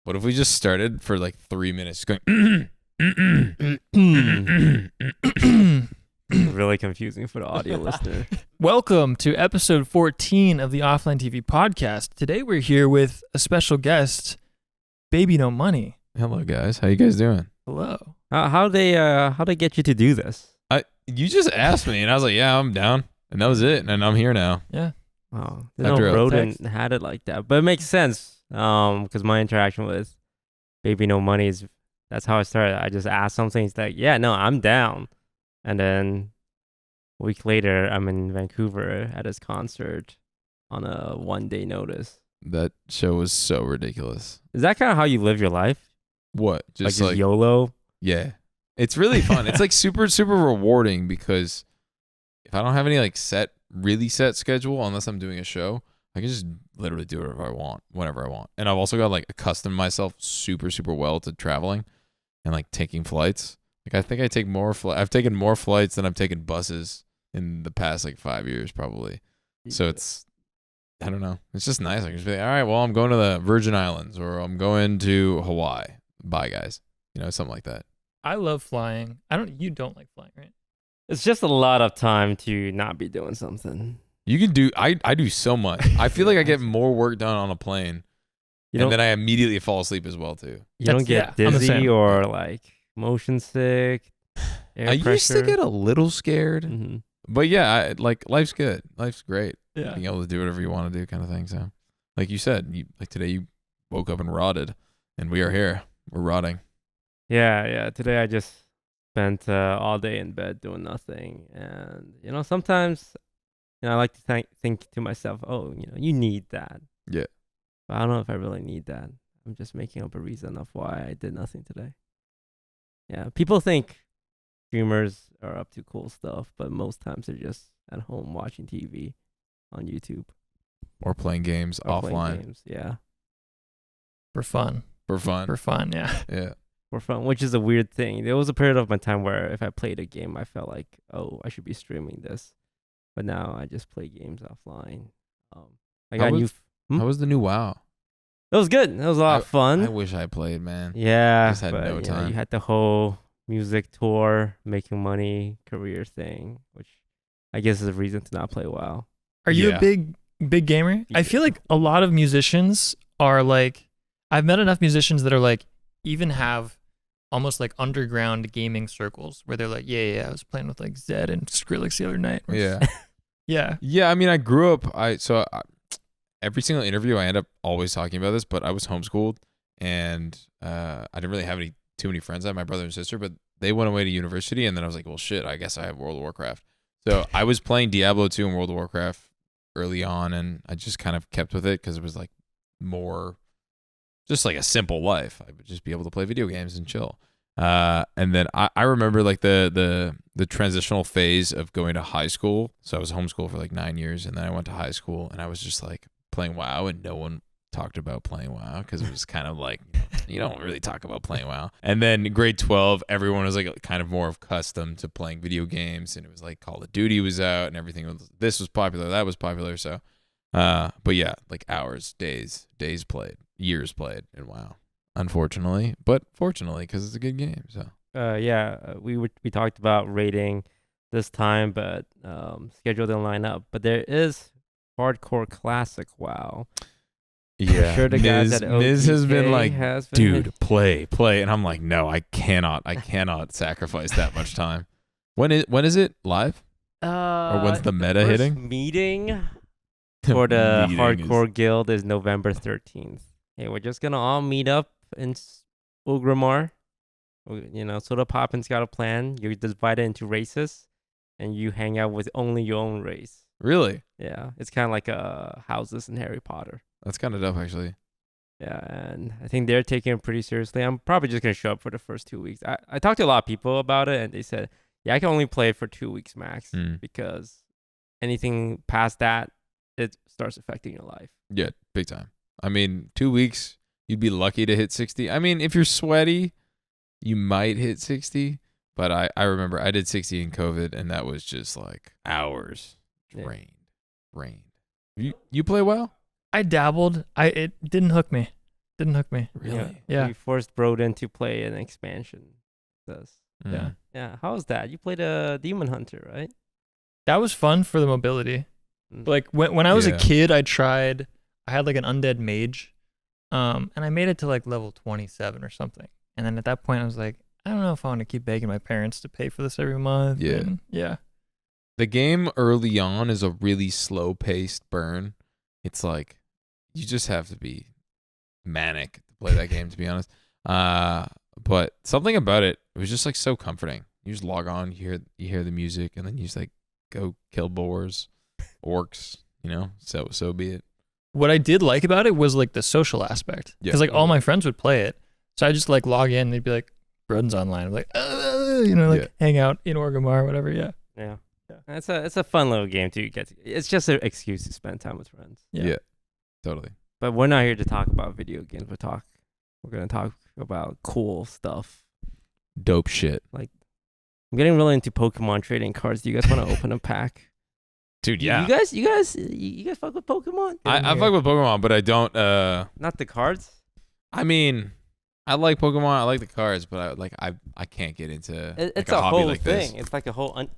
What if we just started for like 3 minutes going Really confusing for the audio listener. Welcome to episode 14 of the OfflineTV Podcast. Today we're here with a special guest, bbno Money. Hello guys, how you guys doing? Hello. How they get you to do this? You just asked me and I was like, yeah, I'm down. And that was it. And I'm here now. Yeah. Oh, After a Brodin had it like that, but it makes sense. Because my interaction with bbno Money is that's how I started. I just asked something. He's like, yeah, no, I'm down. And then a week later, I'm in Vancouver at his concert on a 1-day notice. That show was so ridiculous. Is that kind of how you live your life? What? Just YOLO? Yeah. It's really fun. It's like super, super rewarding because if I don't have any like really set schedule, unless I'm doing a show, I can just literally do whatever I want, whenever I want. And I've also got like accustomed myself super, super well to traveling and like taking flights. Like I think I take I've taken more flights than I've taken buses in the past like 5 years probably. So it's, I don't know. It's just nice. I can just be like, all right, well, I'm going to the Virgin Islands or I'm going to Hawaii. Bye guys. You know, something like that. I love flying. You don't like flying, right? It's just a lot of time to not be doing something. You can do, I do so much. I feel like I get more work done on a plane and then I immediately fall asleep as well too. You don't get dizzy or like motion sick. I used to get a little scared, Mm-hmm. but yeah, life's good. Life's great. Yeah. Being able to do whatever you want to do kind of thing. So like you said, like today you woke up and rotted and we are here. We're rotting. Yeah. Today I just spent all day in bed doing nothing. And, sometimes, I like to think to myself, oh, you need that. Yeah. But I don't know if I really need that. I'm just making up a reason of why I did nothing today. Yeah. People think streamers are up to cool stuff, but most times they're just at home watching TV on YouTube. Or playing games Or offline. playing games, yeah. For fun. For fun. Yeah. Yeah. For fun, which is a weird thing. There was a period of my time where if I played a game, I felt like, oh, I should be streaming this. But now I just play games offline. How was the new WoW? It was good. It was a lot of fun. I wish I played, man. Yeah. I just had no time. You had the whole music tour, making money, career thing, which I guess is a reason to not play WoW. Are you a big gamer? I feel like a lot of musicians are like, I've met enough musicians that are like, even have almost like underground gaming circles where they're like, yeah, I was playing with like Zed and Skrillex the other night. Yeah. Yeah. Yeah, I mean, I grew up, every single interview I end up always talking about this, but I was homeschooled and I didn't really have too many friends. I had my brother and sister, but they went away to university and then I was like, well, shit, I guess I have World of Warcraft. So I was playing Diablo 2 and World of Warcraft early on and I just kind of kept with it because it was like more just like a simple life. I would just be able to play video games and chill. And then I remember like the transitional phase of going to high school. So I was homeschooled for like 9 years and then I went to high school and I was just like playing WoW and no one talked about playing WoW because it was kind of like, you don't really talk about playing WoW. And then grade 12, everyone was like kind of more accustomed to playing video games and it was like Call of Duty was out and everything. This was popular, that was popular. So, but yeah, like hours, days played. Years played in WoW, unfortunately, but fortunately because it's a good game. So we talked about rating this time, but schedule didn't line up. But there is hardcore classic WoW. Yeah, sure the guys at Miz has been like, dude, play, and I'm like, no, I cannot sacrifice that much time. When is it live? Or when's the meta hitting? Meeting for the hardcore guild is November 13th. Hey, we're just gonna all meet up in Ugramar. Soda Poppin's got a plan. You're divided into races, and you hang out with only your own race. Really? Yeah, it's kind of like houses in Harry Potter. That's kind of dope, actually. Yeah, and I think they're taking it pretty seriously. I'm probably just gonna show up for the first 2 weeks. I talked to a lot of people about it, and they said, yeah, I can only play it for 2 weeks max because anything past that, it starts affecting your life. Yeah, big time. I mean, 2 weeks, you'd be lucky to hit 60. I mean, if you're sweaty, you might hit 60. But I remember I did 60 in COVID, and that was just like hours. Rained. You play WoW? I dabbled. It didn't hook me. Didn't hook me. Really? Yeah. We forced Brodin to play an expansion with us. Yeah. Yeah. How was that? You played a Demon Hunter, right? That was fun for the mobility. Mm. Like when I was a Yeah. kid, I had like an undead mage, and I made it to like level 27 or something. And then at that point, I was like, I don't know if I want to keep begging my parents to pay for this every month. Yeah. And yeah. The game early on is a really slow paced burn. It's like you just have to be manic to play that game, to be honest. But something about it was just like so comforting. You just log on, you hear the music, and then you just like go kill boars, orcs, so be it. What I did like about it was like the social aspect, Yeah. because like all my friends would play it, so I just like log in, and they'd be like, "Brodin's online." I'm like, Yeah. hang out in Orgrimmar or whatever. Yeah. Yeah. It's a fun little game to get. It's just an excuse to spend time with friends. Yeah. Totally. But we're not here to talk about video games. We're gonna talk about cool stuff. Dope shit. I'm getting really into Pokemon trading cards. Do you guys want to open a pack? Dude, yeah. You guys fuck with Pokemon? I fuck with Pokemon, but I don't Not the cards. I mean, I like Pokemon, I like the cards, but I can't get into It's like a hobby whole like thing. this. It's like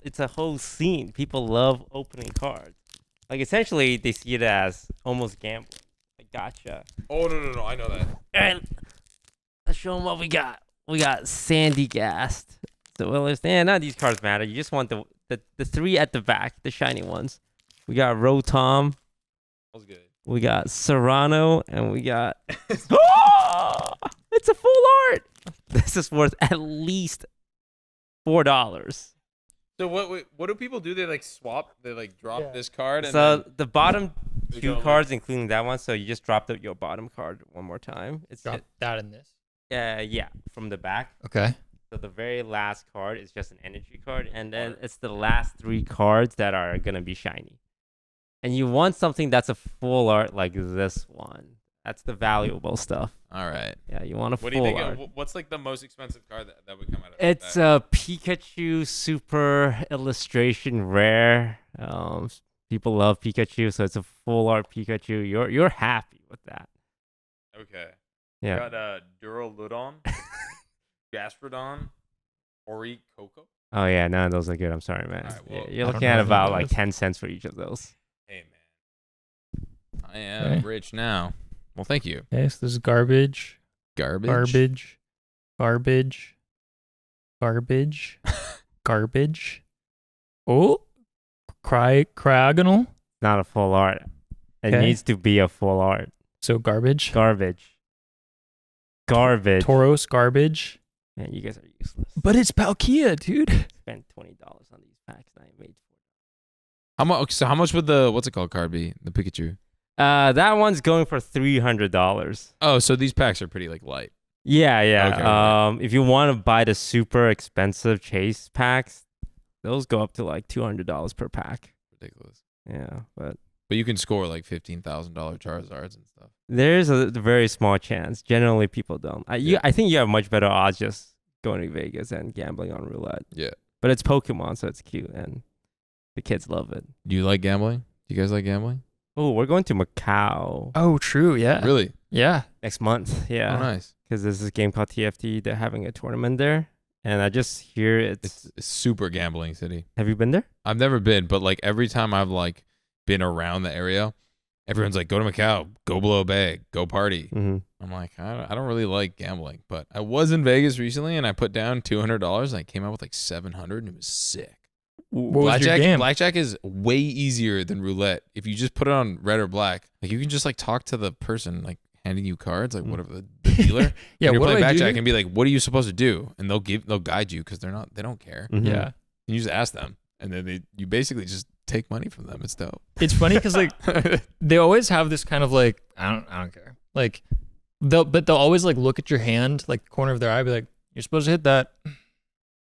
it's a whole scene. People love opening cards. Like essentially, they see it as almost gambling. Like, gotcha. Oh no, I know that. All right, let's show them what we got. We got Sandy Gast. So well, none of these cards matter. You just want the three at the back, the shiny ones. We got Rotom. That was good. We got Serrano, and we got. Oh! It's a full art. This is worth at least $4. So what do people do? They like swap. They like drop this card. And So then the bottom they two go, cards, including that one. So you just dropped your bottom card one more time. It's Drop that in this. yeah, from the back. Okay. So the very last card is just an energy card, and then it's the last three cards that are gonna be shiny. And you want something that's a full art like this one. That's the valuable stuff. All right. Yeah, you want a What do full you art. think? What's like the most expensive card that would come out of It's that? a Pikachu Super Illustration Rare. People love Pikachu, so it's a full art Pikachu. You're happy with that. Okay. Yeah. Got Duraludon, Gastrodon, Ori Coco. Oh yeah, none of those are good. I'm sorry, man. Alright, well, You're I don't looking know at any of about like those. 10 cents for each of those. Hey man, I am Okay. rich now. Well, thank you. Okay, so this is garbage. Garbage. Garbage. Oh, Cryogonal. Not a full art. It Okay. needs to be a full art. So garbage. Garbage. Tauros, garbage. Man, you guys are useless. But it's Palkia, dude. Spent $20 on these packs and I made How much? So how much would the what's it called card be? The Pikachu. that one's going for $300. Oh, so these packs are pretty like light. Yeah. Okay. If you want to buy the super expensive chase packs, those go up to like $200 per pack. Ridiculous. Yeah, but But you can score like $15,000 Charizards and stuff. there's a very small chance. Generally, people don't. Yeah. I think you have much better odds just going to Vegas and gambling on roulette. Yeah. But it's Pokemon, so it's cute, and the kids love it. Do you like gambling? Do you guys like gambling? Oh, we're going to Macau Oh, true. Yeah. Really? Yeah. next month. Oh, Yeah, nice. because there's this game called TFT. They're having a tournament there, and I just hear It's a super gambling city. Have you been there? I've never been, but like every time I've like been around the area, everyone's like, go to Macau, go blow a bag, go party. Mm-hmm. I'm like, I don't really like gambling, but I was in Vegas recently and I put down $200 and I came out with like 700 and it was sick. What was your game? Blackjack is way easier than roulette. If you just put it on red or black, like you can just like talk to the person like handing you cards, like whatever the dealer. Yeah. And you're What do playing I do? blackjack and be like, what are you supposed to do? And they'll guide you because they don't care. Mm-hmm. Yeah. You just ask them, and then you basically just take money from them. It's dope. It's funny because like they always have this kind of like I don't care. Like they'll always like look at your hand, like the corner of their eye, be like, you're supposed to hit that. Supposed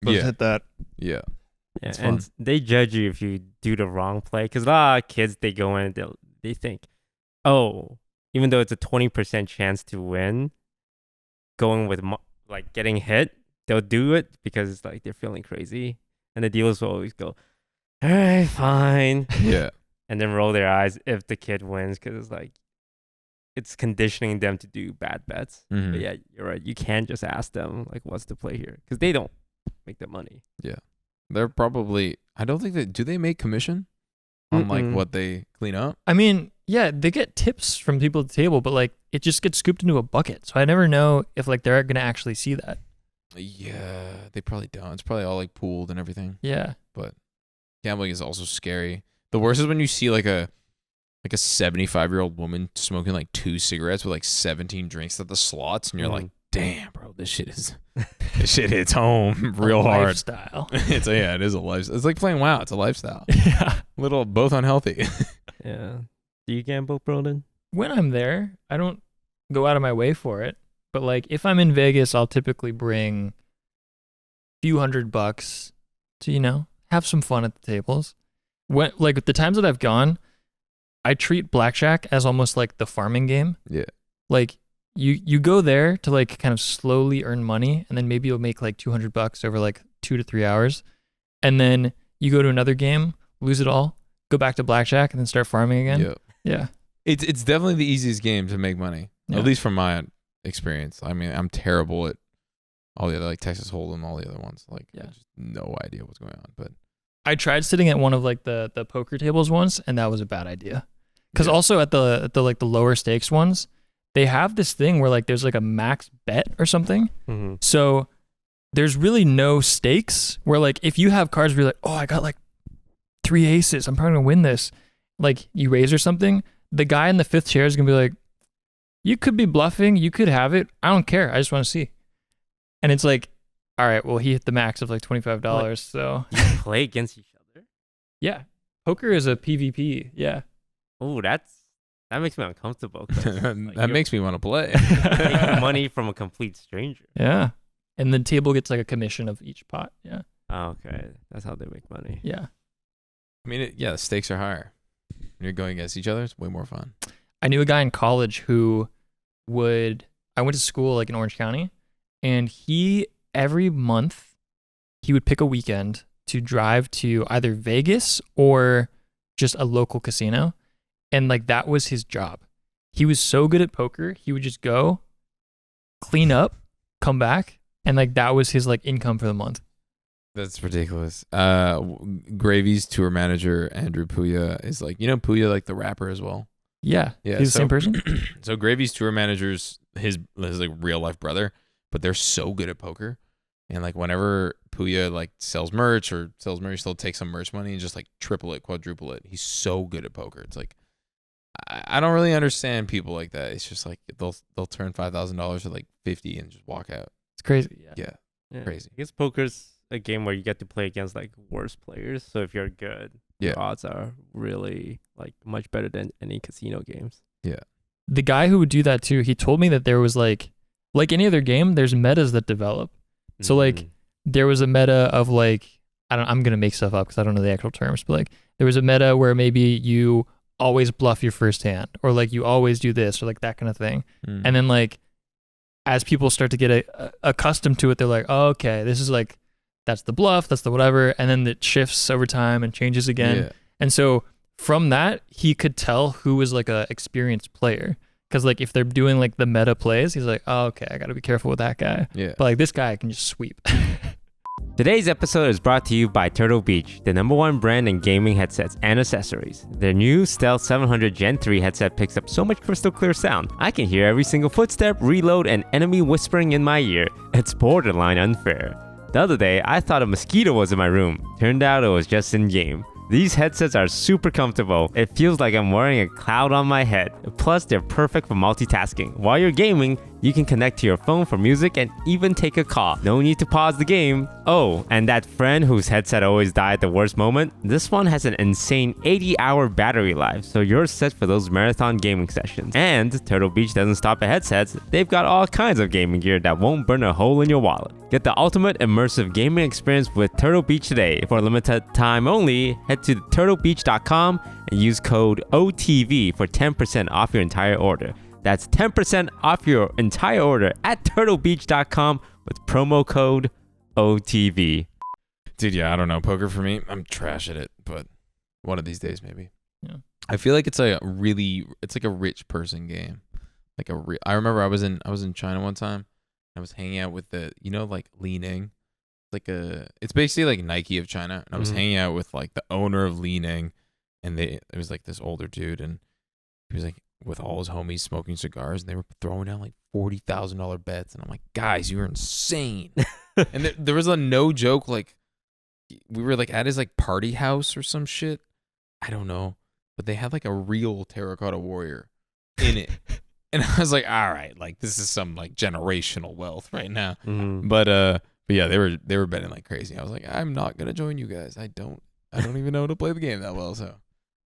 to Yeah, hit that. yeah. Yeah, It's and fun. they judge you if you do the wrong play. Because a lot of kids, they go in and they think, oh, even though it's a 20% chance to win, going with like getting hit, they'll do it because it's like they're feeling crazy. And the dealers will always go, all right, fine. Yeah. And then roll their eyes if the kid wins because it's like, it's conditioning them to do bad bets. Mhm. But yeah, you're right. You can't just ask them like, what's the play here? Because they don't make the money. They're probably. I don't think do they make commission on like Mm-mm. what they clean up? I mean, yeah, they get tips from people at the table, but like it just gets scooped into a bucket. So I never know if like they're gonna actually see that. Yeah, they probably don't. It's probably all like pooled and everything. Yeah. But gambling is also scary. The worst is when you see like a 75-year-old woman smoking like 2 cigarettes with like 17 drinks at the slots, and you're like, damn, bro, this shit hits home real hard. Lifestyle. It is a lifestyle. It's like playing WoW. It's a lifestyle. Yeah. Both unhealthy. Yeah. Do you gamble, Brodin? When I'm there, I don't go out of my way for it. But like if I'm in Vegas, I'll typically bring a few $100 to, have some fun at the tables. When like the times that I've gone, I treat blackjack as almost like the farming game. Yeah. Like you go there to like kind of slowly earn money, and then maybe you'll make like $200 over like 2 to 3 hours. And then you go to another game, lose it all, go back to blackjack, and then start farming again. Yeah. Yeah. It's definitely the easiest game to make money. Yeah. At least from my experience. I mean, I'm terrible at all the other like Texas Hold'em, all the other ones. Like, Yeah. I just no idea what's going on. But I tried sitting at one of like the poker tables once, and that was a bad idea. Because Yeah. also at the like the lower stakes ones, they have this thing where like there's like a max bet or something. Mm-hmm. So there's really no stakes. Where like if you have cards where you're like, oh, I got like 3 aces, I'm probably gonna win this. Like you raise or something, the guy in the 5th chair is gonna be like, you could be bluffing, you could have it. I don't care. I just want to see. And it's like, all right, well, he hit the max of like $25. So You play against each other? yeah, poker is a PvP. Yeah. Oh, that makes me uncomfortable. 'cause, like, that you're makes me want to play. taking money from a complete stranger. Yeah. And the table gets like a commission of each pot. Yeah. Oh, okay. That's how they make money. Yeah. I mean, the stakes are higher. When you're going against each other, it's way more fun. I knew a guy in college who I went to school like in Orange County, and every month he would pick a weekend to drive to either Vegas or just a local casino. And like that was his job. He was so good at poker. He would just go clean up, come back. And like that was his like income for the month. That's ridiculous. Gravy's tour manager, Andrew Puya, is like, Puya, like the rapper as well. Yeah. Yeah. He's the same person. So Gravy's tour manager's his like real life brother, but they're so good at poker. And like whenever Puya like sells merch, he'll take some merch money and just like triple it, quadruple it. He's so good at poker. It's like, I don't really understand people like that. It's just like they'll turn $5,000 to like 50 and just walk out. It's crazy. Yeah. Yeah. Crazy. I guess poker's a game where you get to play against like worse players. So if you're good, your odds are really like much better than any casino games. Yeah. The guy who would do that too, he told me that there was like any other game, there's metas that develop. So like there was a meta of like, I'm going to make stuff up because I don't know the actual terms, but like there was a meta where maybe you always bluff your first hand, or like you always do this, or like that kind of thing. And then like as people start to get accustomed to it, they're like, oh, okay, this is like, that's the bluff, that's the whatever. And then it shifts over time and changes again. Yeah. And so from that, he could tell who was like a experienced player. Because like if they're doing like the meta plays, he's like, oh, okay, I got to be careful with that guy. Yeah. But like this guy can just sweep. Today's episode is brought to you by Turtle Beach, the #1 brand in gaming headsets and accessories. Their new Stealth 700 Gen 3 headset picks up so much crystal clear sound, I can hear every single footstep, reload, and enemy whispering in my ear. It's borderline unfair. The other day, I thought a mosquito was in my room. Turned out it was just in-game. These headsets are super comfortable. It feels like I'm wearing a cloud on my head. Plus, they're perfect for multitasking. While you're gaming, you can connect to your phone for music and even take a call. No need to pause the game. Oh, and that friend whose headset always died at the worst moment? This one has an insane 80-hour battery life, so you're set for those marathon gaming sessions. And Turtle Beach doesn't stop at headsets. They've got all kinds of gaming gear that won't burn a hole in your wallet. Get the ultimate immersive gaming experience with Turtle Beach today. For a limited time only, head to turtlebeach.com and use code OTV for 10% off your entire order. That's 10% off your entire order at turtlebeach.com with promo code OTV. Dude, yeah, I don't know. Poker for me, I'm trash at it, but one of these days maybe. Yeah. I feel like it's like a rich person game. like I remember I was in China one time. I was hanging out with like Li Ning. It's basically like Nike of China. And I was hanging out with like the owner of Li Ning, and it was like this older dude, and he was like with all his homies smoking cigars, and they were throwing down like $40,000 bets, and I'm like, guys, you're insane. And there was a no joke, like we were like at his like party house or some shit. I don't know, but they had like a real terracotta warrior in it. And I was like, all right, like this is some like generational wealth right now. But yeah, they were betting like crazy. I was like, I'm not gonna join you guys. I don't even know how to play the game that well. So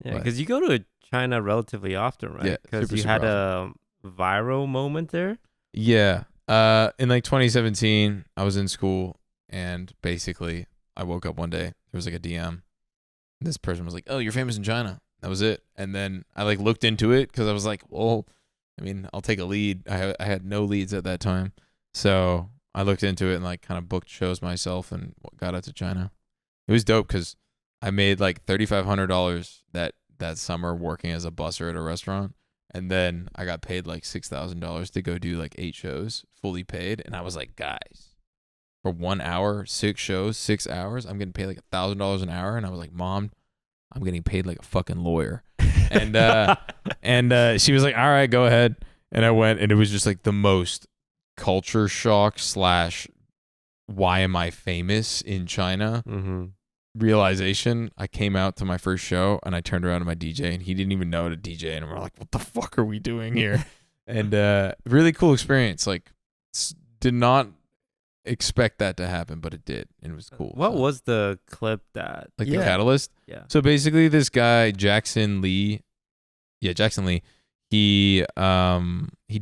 yeah, because you go to China relatively often, right? Yeah, because you super had a viral moment there. Yeah. In like 2017, I was in school, and basically I woke up one day. There was like a DM. This person was like, "Oh, you're famous in China." That was it. And then I like looked into it because I was like, well, I mean, I'll take a lead. I had no leads at that time, so I looked into it and like kind of booked shows myself and got out to China. It was dope because I made like $3,500 that summer working as a busser at a restaurant. And then I got paid like $6,000 to go do like 8 shows, fully paid. And I was like, guys, for 1 hour, 6 shows, 6 hours, I'm getting paid like $1,000 an hour. And I was like, Mom, I'm getting paid like a fucking lawyer. And she was like, all right, go ahead. And I went, and it was just like the most culture shock / why am I famous in China realization. I came out to my first show, and I turned around to my DJ, and he didn't even know how to DJ, and we're like, what the fuck are we doing here? And really cool experience. Like, did not expect that to happen, but it did, and it was cool. What was the clip that the catalyst? Yeah. So basically, this guy Jackson Lee, he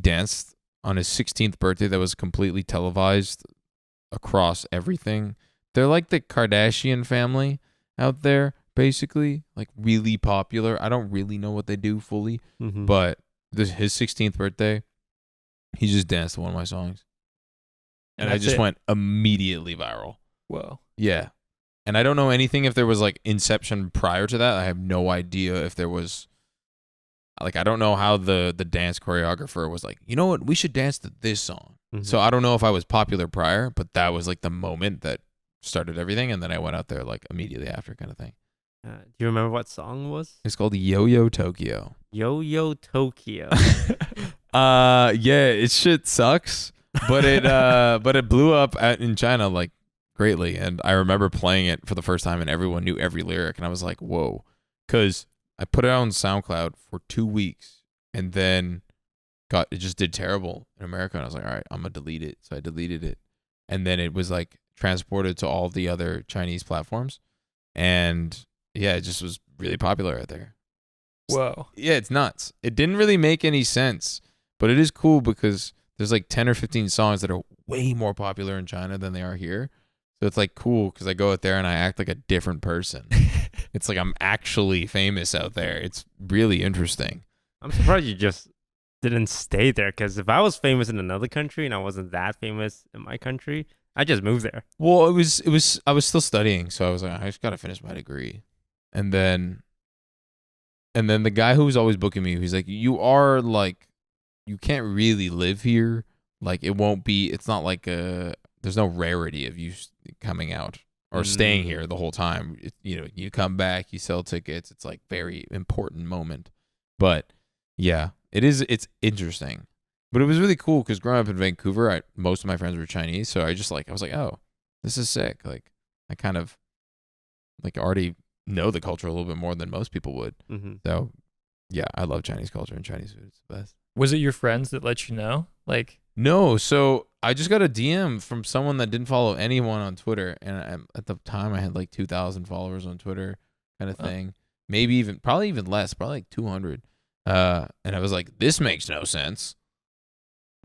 danced on his 16th birthday that was completely televised across everything. They're like the Kardashian family out there, basically, like really popular. I don't really know what they do fully, but his 16th birthday, he just danced to one of my songs. And I just went immediately viral. Whoa. Yeah. And I don't know anything if there was like Inception prior to that. I have no idea if there was, like, I don't know how the dance choreographer was like, you know what, we should dance to this song. So I don't know if I was popular prior, but that was like the moment that started everything. And then I went out there like immediately after, kind of thing. Do you remember what song it was? It's called Yo-Yo Tokyo. Yo-Yo Tokyo. Yeah, it shit sucks, but it blew up in China like greatly. And I remember playing it for the first time, and everyone knew every lyric, and I was like, whoa, because I put it on SoundCloud for 2 weeks, and then it just did terrible in America, and I was like, all right, I'm gonna delete it. So I deleted it, and then it was like transported to all the other Chinese platforms, and yeah, it just was really popular out there. Whoa. Yeah, it's nuts. It didn't really make any sense, but it is cool because there's like 10 or 15 songs that are way more popular in China than they are here. So it's like cool because I go out there and I act like a different person. It's like I'm actually famous out there. It's really interesting. I'm surprised you just didn't stay there, because if I was famous in another country and I wasn't that famous in my country, I just moved there. Well, I was still studying, so I was like, I just gotta finish my degree, and then the guy who was always booking me, he's like, you can't really live here. Like, it's not like there's no rarity of you coming out or staying here the whole time. You come back, you sell tickets. It's like very important moment. But yeah, it's interesting. But it was really cool because growing up in Vancouver, most of my friends were Chinese. So I was like, oh, this is sick. Like, I kind of like already know the culture a little bit more than most people would. So yeah, I love Chinese culture and Chinese food. It's the best. Was it your friends that let you know? Like, no, so I just got a DM from someone that didn't follow anyone on Twitter, and at the time I had like 2,000 followers on Twitter, kind of thing. Maybe probably even less, probably like 200. And I was like, this makes no sense.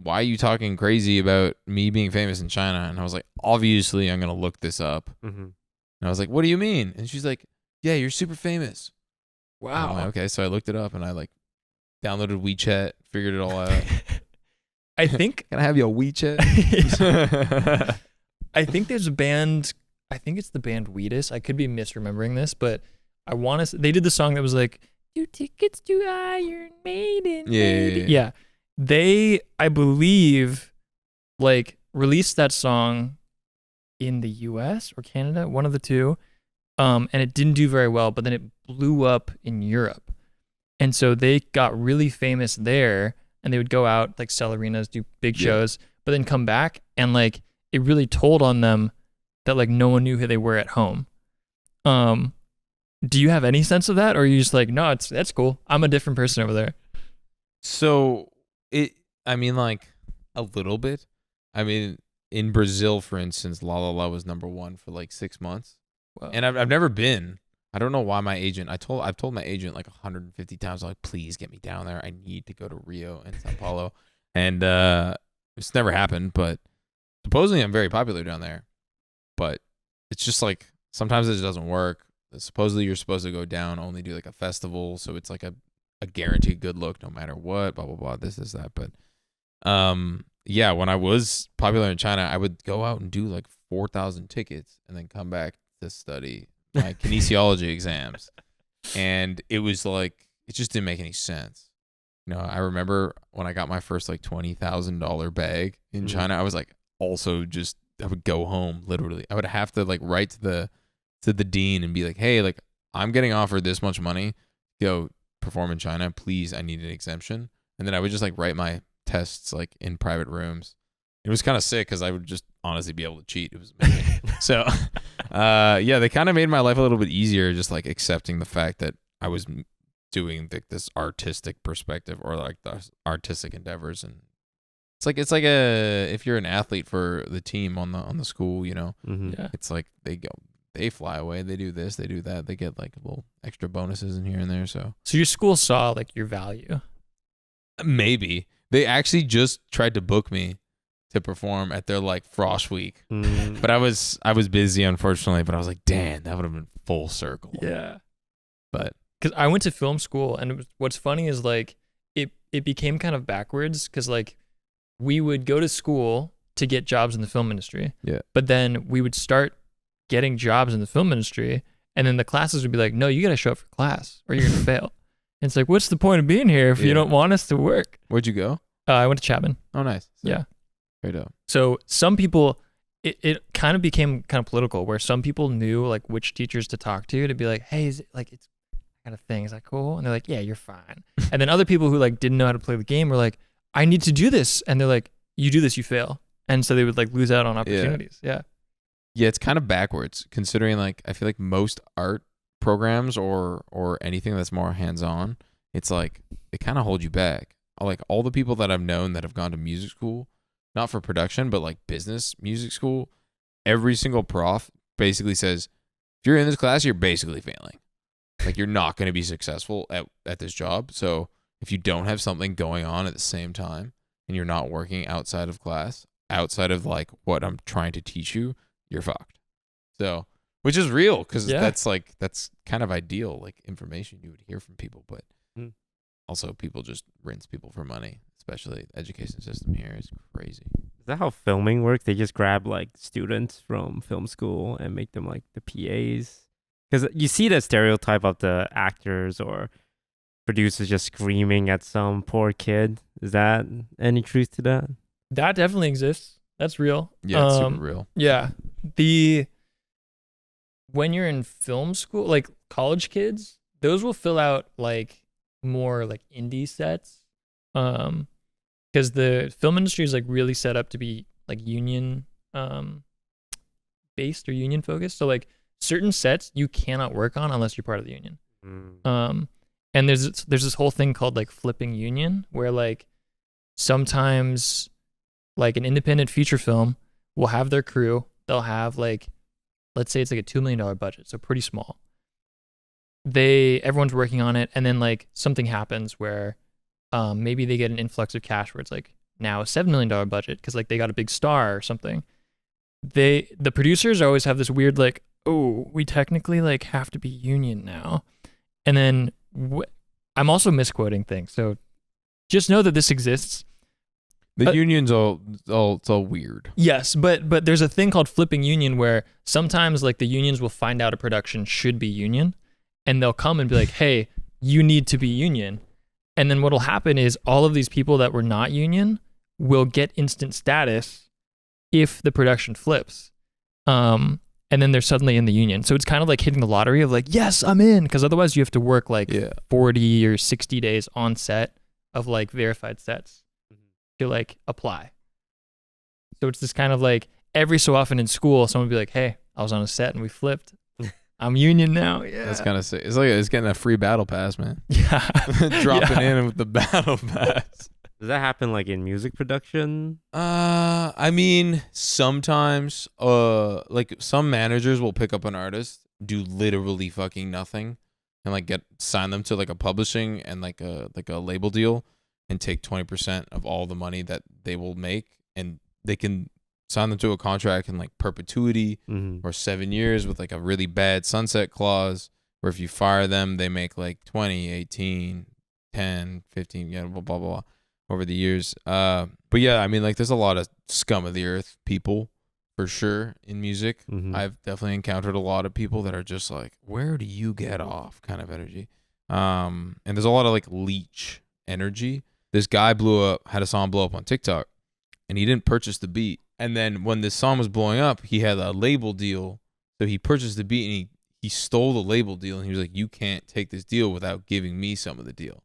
Why are you talking crazy about me being famous in China? And I was like, obviously I'm gonna look this up. And I was like, what do you mean? And she's like, yeah, you're super famous. wow. Like, okay, so I looked it up, and I like downloaded WeChat, figured it all out. I think Can I have your WeChat? I think there's a band. I think it's the band Wheatus. I could be misremembering this, but I want to. They did the song that was like, "Do tickets to Iron Maiden." Yeah. Yeah. They, I believe, like released that song in the US or Canada, one of the two. And it didn't do very well, but then it blew up in Europe. And so they got really famous there, and they would go out, like sell arenas, do big shows, but then come back, and like it really told on them that like no one knew who they were at home. Do you have any sense of that, or are you just like, no, that's cool, I'm a different person over there? So I mean, like a little bit. I mean, in Brazil, for instance, La La La was #1 for like 6 months. Wow. And I've never been. I don't know why my agent. I've told my agent like 150 times, like, please get me down there. I need to go to Rio and Sao Paulo, and it's never happened. But supposedly I'm very popular down there. But it's just like sometimes it doesn't work. Supposedly you're supposed to go down, only do like a festival, so it's like a guaranteed good look no matter what. Blah blah blah. This that. But yeah, when I was popular in China, I would go out and do like 4,000 tickets and then come back to study my kinesiology exams. And it was like, it just didn't make any sense. You know, I remember when I got my first like $20,000 bag in China, I was like, also just, I would go home literally. I would have to like write to the dean and be like, hey, like I'm getting offered this much money to go perform in China. Please, I need an exemption. And then I would just like write my tests like in private rooms. It was kind of sick because I would just honestly be able to cheat. It was amazing. So, yeah, they kind of made my life a little bit easier, just like accepting the fact that I was doing this artistic perspective or like the artistic endeavors. And it's like if you're an athlete for the team on the school, you know, Yeah. it's like they fly away, they do this, they do that, they get like little extra bonuses in here and there. So your school saw like your value. Maybe they actually just tried to book me to perform at their like Frost Week, but I was busy, unfortunately. But I was like, damn, that would have been full circle. Yeah. But because I went to film school, and what's funny is like it became kind of backwards, because like we would go to school to get jobs in the film industry. Yeah. But then we would start getting jobs in the film industry, and then the classes would be like, no, you got to show up for class or you're gonna fail. And it's like, what's the point of being here if you don't want us to work? Where'd you go? I went to Chapman. Oh, nice. So, Yeah. Right up. So some people, it kind of became kind of political, where some people knew like which teachers to talk to be like, hey, is it like, it's kind of thing, is that cool? And they're like, yeah, you're fine. And then other people who like didn't know how to play the game were like, I need to do this. And they're like, you do this, you fail. And so they would like lose out on opportunities. Yeah. Yeah, it's kind of backwards, considering like I feel like most art programs or anything that's more hands-on, it's like they kind of hold you back. Like all the people that I've known that have gone to music school, not for production, but like business music school, every single prof basically says, if you're in this class, you're basically failing. Like you're not going to be successful at this job. So if you don't have something going on at the same time and you're not working outside of class, outside of like what I'm trying to teach you, you're fucked. So, which is real, because that's kind of ideal, like information you would hear from people, but also people just rinse people for money, especially the education system here is crazy. Is that how filming works? They just grab like students from film school and make them like the PAs? Because you see the stereotype of the actors or producers just screaming at some poor kid. Is that any truth to that? That definitely exists. That's real. Yeah, it's super real. Yeah. When you're in film school, like college kids, those will fill out like more like indie sets. Because the film industry is like really set up to be like union based or union focused. So like certain sets you cannot work on unless you're part of the union. And there's this whole thing called like flipping union, where like sometimes like an independent feature film will have their crew, they'll have like, let's say it's like a $2 million budget, so pretty small. Everyone's working on it, and then like something happens where maybe they get an influx of cash where it's like now a $7 million budget because like they got a big star or something. The producers always have this weird like, oh, we technically like have to be union now. And then I'm also misquoting things, so just know that this exists. The union's it's all weird. Yes, but there's a thing called flipping union, where sometimes like the unions will find out a production should be union, and they'll come and be like, hey, you need to be union. And then what'll happen is all of these people that were not union will get instant status if the production flips. And then they're suddenly in the union. So it's kind of like hitting the lottery of like, yes, I'm in. Because otherwise you have to work like 40 or 60 days on set of like verified sets to like apply. So it's this kind of like every so often in school, someone would be like, hey, I was on a set and we flipped. I'm union now. Yeah. That's kind of sick. It's like it's getting a free battle pass, man. Yeah. Dropping in with the battle pass. Does that happen like in music production? I mean, sometimes, like some managers will pick up an artist, do literally fucking nothing, and like sign them to like a publishing and like a label deal, and take 20% of all the money that they will make, and they can sign them to a contract in like perpetuity or 7 years with like a really bad sunset clause, where if you fire them, they make like 20, 18, 10, 15, blah, blah, blah, over the years. But yeah, I mean, like there's a lot of scum of the earth people for sure in music. I've definitely encountered a lot of people that are just like, where do you get off kind of energy. And there's a lot of like leech energy. This guy had a song blow up on TikTok, and he didn't purchase the beat. And then when this song was blowing up, he had a label deal. So he purchased the beat and he stole the label deal. And he was like, you can't take this deal without giving me some of the deal.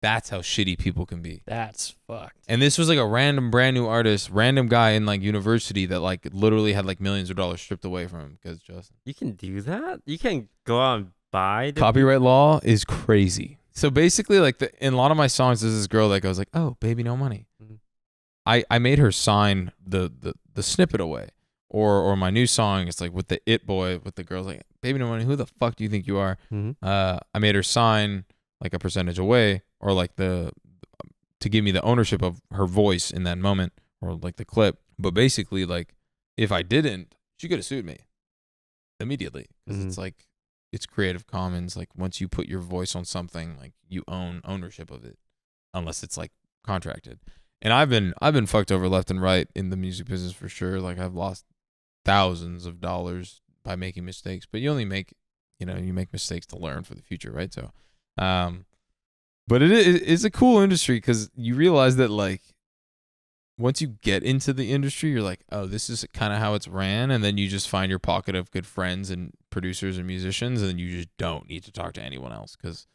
That's how shitty people can be. That's fucked. And this was like a random brand new artist, random guy in like university that like literally had like millions of dollars stripped away from him because Justin. You can do that? You can go out and buy the Copyright law is crazy. So basically, like in a lot of my songs, there's this girl that goes like, oh, baby, no money. I made her sign the snippet away. Or my new song, it's like with the It Boy, with the girls like, baby, no money, who the fuck do you think you are? I made her sign like a percentage away, or like to give me the ownership of her voice in that moment, or like the clip. But basically, like if I didn't, she could have sued me immediately, because it's like, it's Creative Commons. Like once you put your voice on something, like you own ownership of it, unless it's like contracted. And I've been fucked over left and right in the music business for sure. Like I've lost thousands of dollars by making mistakes, but you only make, you make mistakes to learn for the future, right? So, but it's a cool industry, because you realize that like once you get into the industry, you're like, oh, this is kind of how it's ran. And then you just find your pocket of good friends and producers and musicians, and then you just don't need to talk to anyone else, because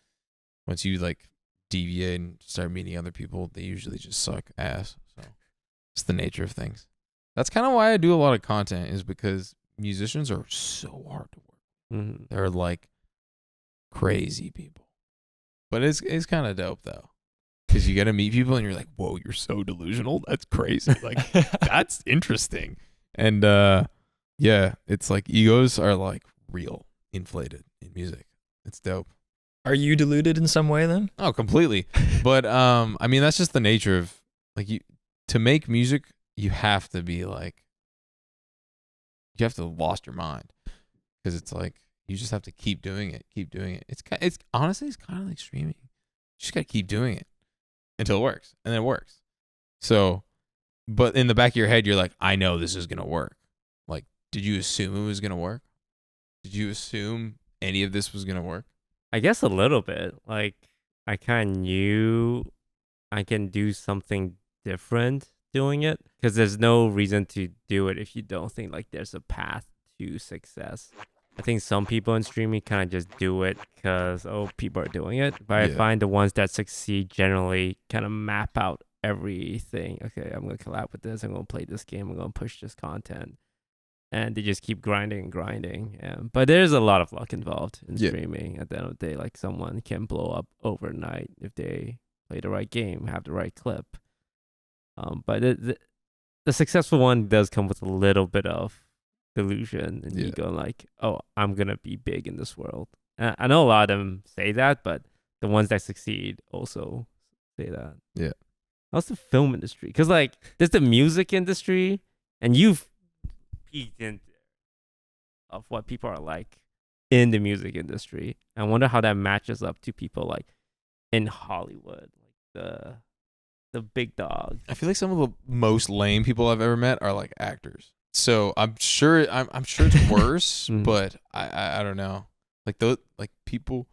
once you like deviate and start meeting other people, they usually just suck ass. So it's the nature of things. That's kind of why I do a lot of content, is because musicians are so hard to work. They're like crazy people, but it's kind of dope though, because you got to meet people and you're like, whoa, you're so delusional. That's crazy. Like that's interesting. And yeah, it's like egos are like real inflated in music. It's dope. Are you deluded in some way then? Oh, completely. But I mean, that's just the nature of like to make music, you have to be like, you have to have lost your mind, because it's like you just have to keep doing it. It's honestly, it's kind of like streaming. You just got to keep doing it until it works, and then it works. So, but in the back of your head, you're like, I know this is going to work. Like, did you assume it was going to work? Did you assume any of this was going to work? I guess a little bit. Like, I kind of knew I can do something different doing it, because there's no reason to do it if you don't think like there's a path to success. I think some people in streaming kind of just do it because, oh, people are doing it. But I find the ones that succeed generally kind of map out everything. Okay, I'm going to collab with this. I'm going to play this game. I'm going to push this content. And they just keep grinding and grinding. Yeah. But there's a lot of luck involved in streaming. At the end of the day, like someone can blow up overnight if they play the right game, have the right clip. But the successful one does come with a little bit of delusion, and you go like, oh, I'm going to be big in this world. And I know a lot of them say that, but the ones that succeed also say that. Yeah. How's the film industry? Because like there's the music industry, and you've peeked into of what people are like in the music industry. I wonder how that matches up to people like in Hollywood, like the big dogs. I feel like some of the most lame people I've ever met are like actors. So I'm sure it's worse, but I don't know. Like those like people.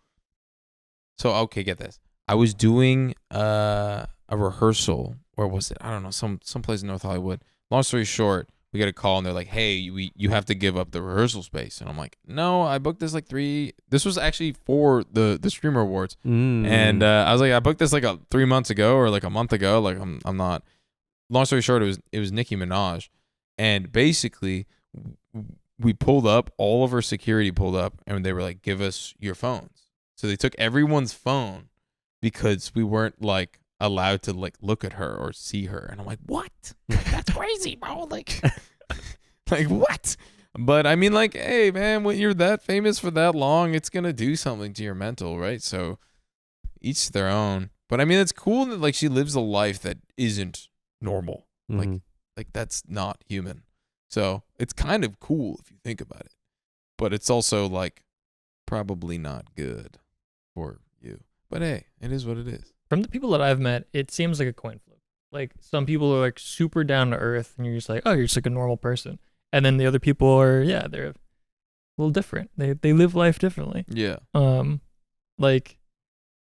So okay, get this. I was doing a rehearsal. Where was it? I don't know. Some place in North Hollywood. Long story short, we get a call and they're like, "Hey, you have to give up the rehearsal space." And I'm like, "No, I booked this like 3. This was actually for the Streamer Awards." And I was like, "I booked this like 3 months ago or like a month ago. Like I'm not." Long story short, it was Nicki Minaj, and basically we pulled up. All of our security pulled up, and they were like, "Give us your phones." So they took everyone's phone because we weren't like allowed to like look at her or see her. And I'm like, what? That's crazy, bro. Like what? But I mean, like, hey man, when you're that famous for that long, it's gonna do something to your mental, right? So each their own. But I mean, it's cool that like she lives a life that isn't normal. Like that's not human. So it's kind of cool if you think about it. But it's also like probably not good for you. But hey, it is what it is. From the people that I've met, it seems like a coin flip. Like some people are like super down to earth and you're just like, oh, you're just like a normal person. And then the other people are, yeah, they're a little different. They live life differently. Yeah. Like,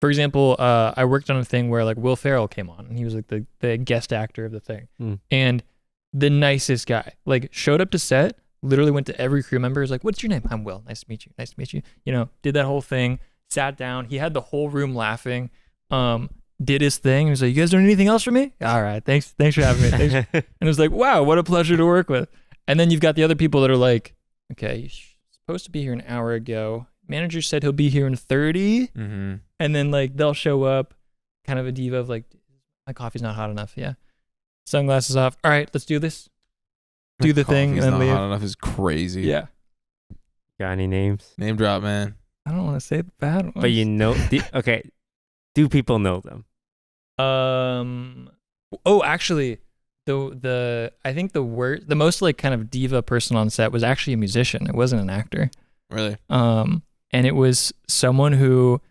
for example, I worked on a thing where like Will Ferrell came on and he was like the guest actor of the thing. And the nicest guy, like showed up to set, literally went to every crew member, was like, what's your name? I'm Will. Nice to meet you. Nice to meet you. You know, did that whole thing, sat down. He had the whole room laughing. Did his thing. He was like, you guys doing anything else for me? All right. Thanks for having me. Thanks. And it was like, wow, what a pleasure to work with. And then you've got the other people that are like, okay, you're supposed to be here an hour ago. Manager said he'll be here in 30. And then like they'll show up, kind of a diva of like, my coffee's not hot enough. Yeah. Sunglasses off. All right, let's do this. Do the thing and then not leave. Hot enough is crazy. Yeah. Got any names? Name drop, man. I don't want to say the bad ones. But you know, okay. Do people know them? Oh, actually, I think the most like kind of diva person on set was actually a musician. It wasn't an actor. Really? And it was someone who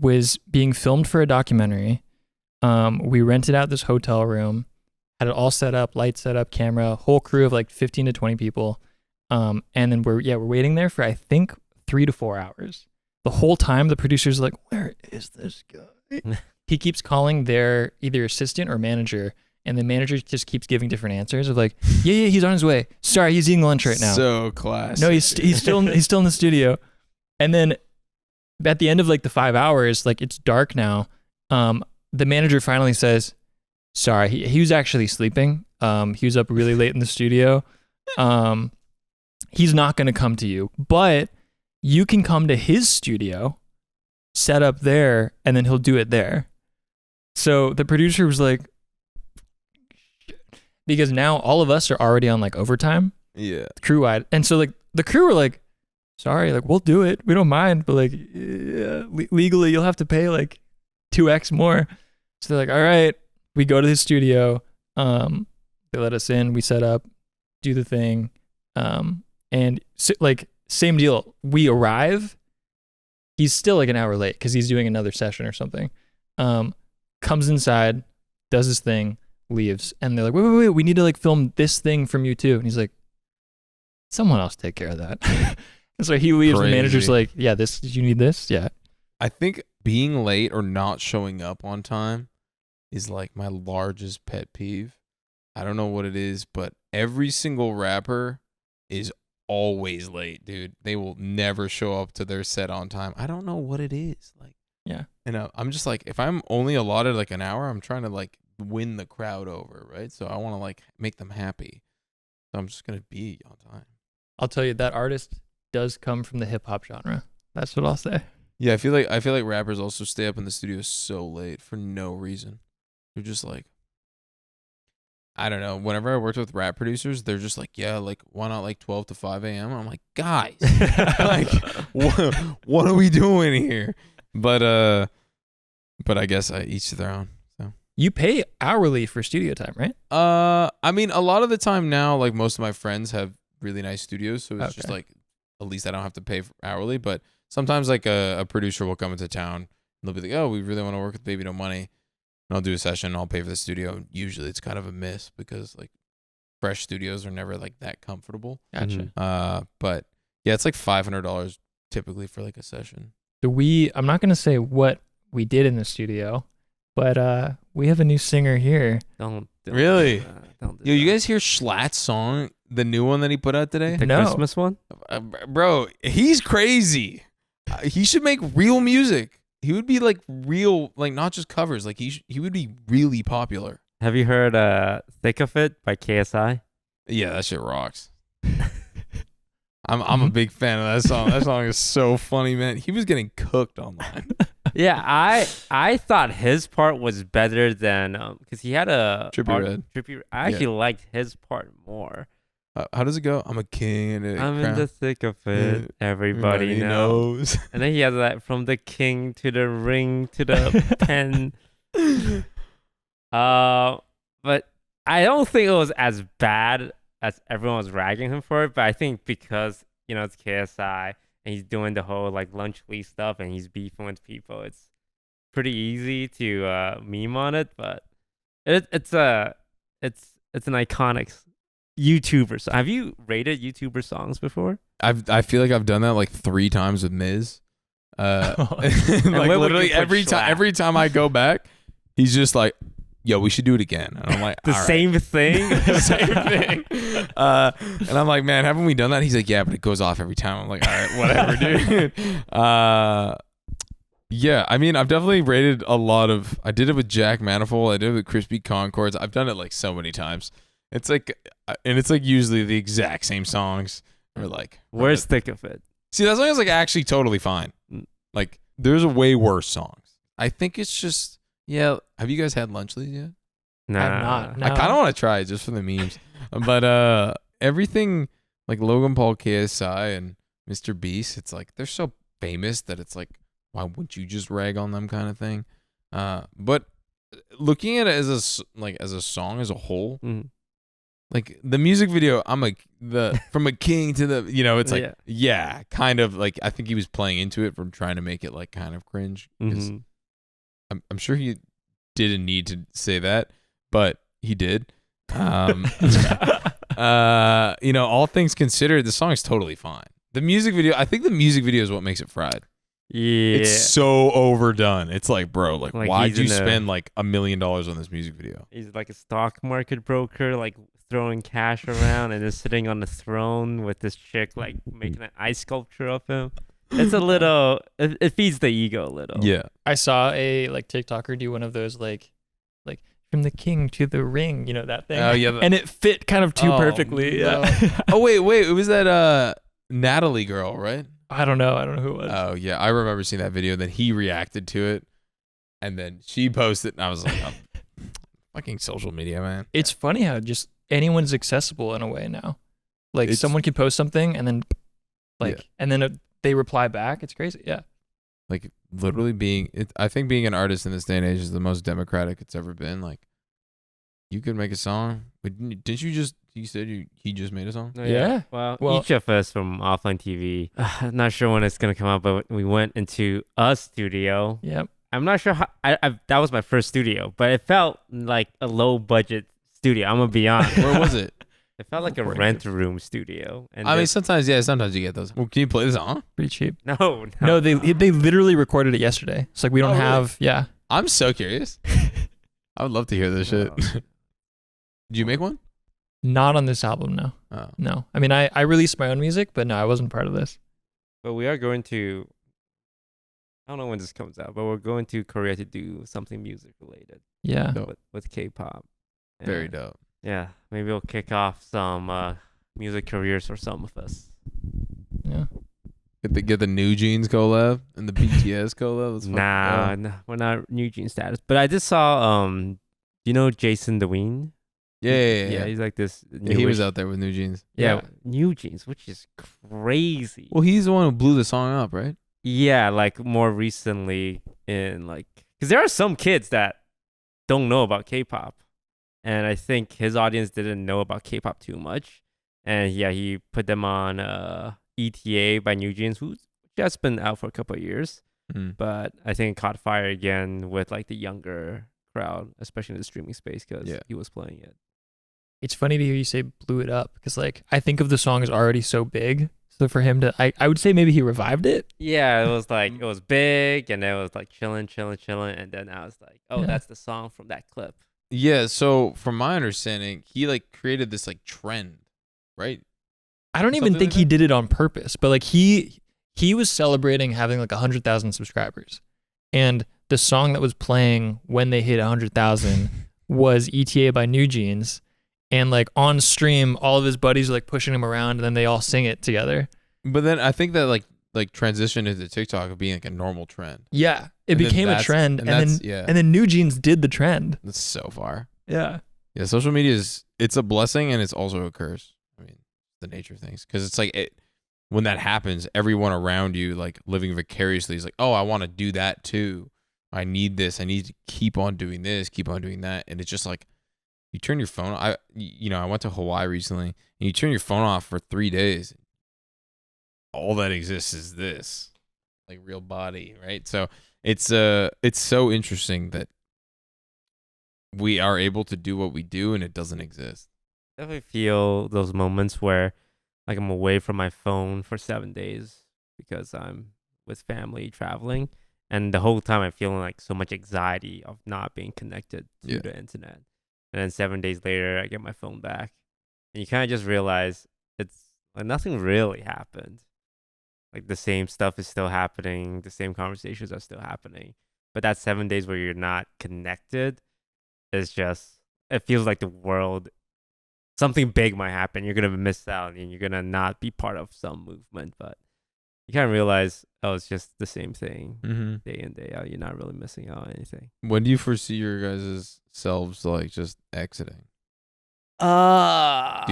was being filmed for a documentary. We rented out this hotel room, had it all set up, lights set up, camera, whole crew of like 15 to 20 people. And then we're waiting there for I think 3 to 4 hours. The whole time the producer's like, where is this guy? He keeps calling their either assistant or manager, and the manager just keeps giving different answers of like, yeah, he's on his way. Sorry, he's eating lunch right now. So classic. No, he's still in the studio. And then at the end of like the 5 hours, like it's dark now. The manager finally says, sorry, he was actually sleeping. He was up really late in the studio. He's not going to come to you, but you can come to his studio, set up there, and then he'll do it there. So the producer was like, because now all of us are already on like overtime. Yeah. Crew wide. And so like the crew were like, sorry, like we'll do it. We don't mind. But like legally you'll have to pay like 2x more. So they're like, all right, we go to the studio. They let us in, we set up, do the thing. And so, like same deal. We arrive. He's still like an hour late because he's doing another session or something. Comes inside, does his thing, leaves, and they're like, wait, we need to like film this thing from you too. And he's like, someone else take care of that. And so he leaves. Crazy. The manager's like, yeah, did you need this? Yeah. I think being late or not showing up on time is like my largest pet peeve. I don't know what it is, but every single rapper is always late, dude. They will never show up to their set on time. I don't know what it is. Like, yeah. And I'm just like, if I'm only allotted like an hour, I'm trying to like win the crowd over, right? So I want to like make them happy. So I'm just gonna be on time. I'll tell you, that artist does come from the hip hop genre. That's what I'll say. Yeah, I feel like rappers also stay up in the studio so late for no reason. They're just like, I don't know. Whenever I worked with rap producers, they're just like, yeah, like why not like 12 to 5 a.m. I'm like, guys, like what are we doing here? But I guess each to their own. So you pay hourly for studio time, right? I mean, a lot of the time now, like most of my friends have really nice studios, so it's just like at least I don't have to pay for hourly. But sometimes like a producer will come into town and they'll be like, oh, we really want to work with Baby No Money. And I'll do a session, I'll pay for the studio. Usually it's kind of a miss because like fresh studios are never like that comfortable. Gotcha. But yeah, it's like $500 typically for like a session. I'm not going to say what we did in the studio, but we have a new singer here. Don't Really? do that. Don't do Yo, you that. guys hear Schlatt's song, the new one that he put out today? The No. Christmas one? Bro, he's crazy. He should make real music. He would be like real, like not just covers. Like he would be really popular. Have you heard "Thick of It" by KSI? Yeah, that shit rocks. I'm a big fan of that song. That song is so funny, man. He was getting cooked online. Yeah, I thought his part was better than because he had a Trippie Redd. I actually liked his part more. How does it go? I'm a king and I'm in the thick of it. Everybody knows. knows. And then he has that from the king to the ring to the pen. But I don't think it was as bad as everyone was ragging him for it. But I think because it's KSI and he's doing the whole like lunch leaf stuff and he's beefing with people, it's pretty easy to meme on it. But it's an iconic YouTuber song. Have you rated YouTuber songs before? I feel like I've done that like 3 times with Miz. Like where would literally you put every Schlatt? every time I go back, he's just like, "Yo, we should do it again." And I'm like, The "All right." same thing. Same thing. And I'm like, "Man, haven't we done that?" He's like, "Yeah, but it goes off every time." I'm like, "All right, whatever, dude." Yeah, I mean, I've definitely rated a lot of. I did it with Jack Manifold. I did it with Crispy Concords. I've done it like so many times. It's like, and it's like usually the exact same songs. Or like, Where's thick of it? see, that song is like actually totally fine. Like, there's way worse songs. I think it's just, yeah. Have you guys had lunch leads yet? Nah. I'm not. No. I kind of want to try it just for the memes. But everything like Logan Paul, KSI, and Mr. Beast, it's like they're so famous that it's like, why wouldn't you just rag on them kind of thing? But looking at it as a song as a whole, Mhm. like the music video, I'm like from a king to the, it's like, yeah, kind of like, I think he was playing into it from trying to make it like kind of cringe. 'Cause Mhm. I'm sure he didn't need to say that, but he did. All things considered, the song is totally fine. The music video, I think the music video is what makes it fried. Yeah. It's so overdone. It's like, bro, like why'd he's you in spend like $1 million on this music video? He's like a stock market broker, like throwing cash around and just sitting on the throne with this chick, like making an ice sculpture of him. It's a little, it feeds the ego a little. Yeah. I saw a like TikToker do one of those like from the king to the ring, that thing. Oh, yeah. And it fit kind of too Oh, perfectly. no. Yeah. Oh, wait. It was that Natalie girl, right? I don't know who it was. Oh, yeah. I remember seeing that video. Then he reacted to it. And then she posted. And I was like, oh, fucking social media, man. It's funny how just anyone's accessible in a way now. Like It's- someone can post something and then Yeah. and then they reply back. It's crazy. Yeah. Like literally I think being an artist in this day and age is the most democratic it's ever been. Like, you could make a song. Didn't you said he just made a song? Oh, Yeah. Well, Well- each of us from Offline TV, I'm not sure when it's going to come out, but we went into a studio. Yep. I'm not sure how, that was my first studio, but it felt like a low budget studio. I'm going to be honest. Where was it? It felt like a Where is rent room studio. And I mean, sometimes you get those. Well, can you play the song? Pretty cheap. no. No, they literally recorded it yesterday. It's like we don't Oh, really? have. Yeah. I'm so curious. I would love to hear this shit. No. Did you make one? Not on this album. No. Oh. No. I mean, I released my own music, but no, I wasn't part of this. But we are going to, I don't know when this comes out, but we're going to Korea to do something music related Yeah. Dope. with K-pop. Very And, dope. Yeah, maybe we'll kick off some music careers for some of us. Yeah. Get the New Jeans collab and the BTS collab. Let's fucking go. Nah, we're not New Jeans status. But I just saw, you know Jason Deween? Yeah. He's like this. Yeah, he was newish- out there with New Jeans. Yeah, New Jeans, which is crazy. Well, he's the one who blew the song up, right? Yeah, like more recently in like, because there are some kids that don't know about K-pop, and I think his audience didn't know about K-pop too much, and yeah, he put them on ETA by New Jeans, who's just been out for a couple of years, Mm. but I think it caught fire again with like the younger crowd, especially in the streaming space, because Yeah. he was playing it. It's funny to hear you say blew it up because like I think of the song as already so big. So for him to, I would say maybe he revived it. Yeah, it was like it was big, and then it was like chilling, and then I was like, oh, Yeah. that's the song from that clip. Yeah, so from my understanding, he like created this like trend, right? I don't even Something think like he that? did it on purpose, but like he was celebrating having like 100,000 subscribers, and the song that was playing when they hit 100,000 was ETA by New Jeans, and like on stream, all of his buddies are like pushing him around, and then they all sing it together. But then I think that like transitioned into TikTok of being like a normal trend. Yeah, it And then became a that's- trend, and and that's- then yeah. and then New Jeans did the trend. That's so far. Yeah, Yeah, social media it's a blessing and it's also a curse. I mean, the nature of things, because it's like when that happens, everyone around you like living vicariously is like, oh, I want to do that too. I need this. I need to keep on doing this, keep on doing that, and it's just like you turn your phone. I went to Hawaii recently, and you turn your phone off for 3 days. All that exists is this, like real body, right? So it's so interesting that we are able to do what we do and it doesn't exist. Definitely feel those moments where like I'm away from my phone for 7 days because I'm with family traveling, and the whole time I'm feeling like so much anxiety of not being connected to Yeah. the internet. And then 7 days later, I get my phone back, and you kind of just realize it's like nothing really happened. Like the same stuff is still happening, the same conversations are still happening, but that 7 days where you're not connected is just, it feels like the world, something big might happen. You're gonna miss out, and you're gonna not be part of some movement, but you kind of realize, oh, it's just the same thing Mm-hmm. day in, day out. You're not really missing out on anything. When do you foresee your guys' selves like just exiting? Do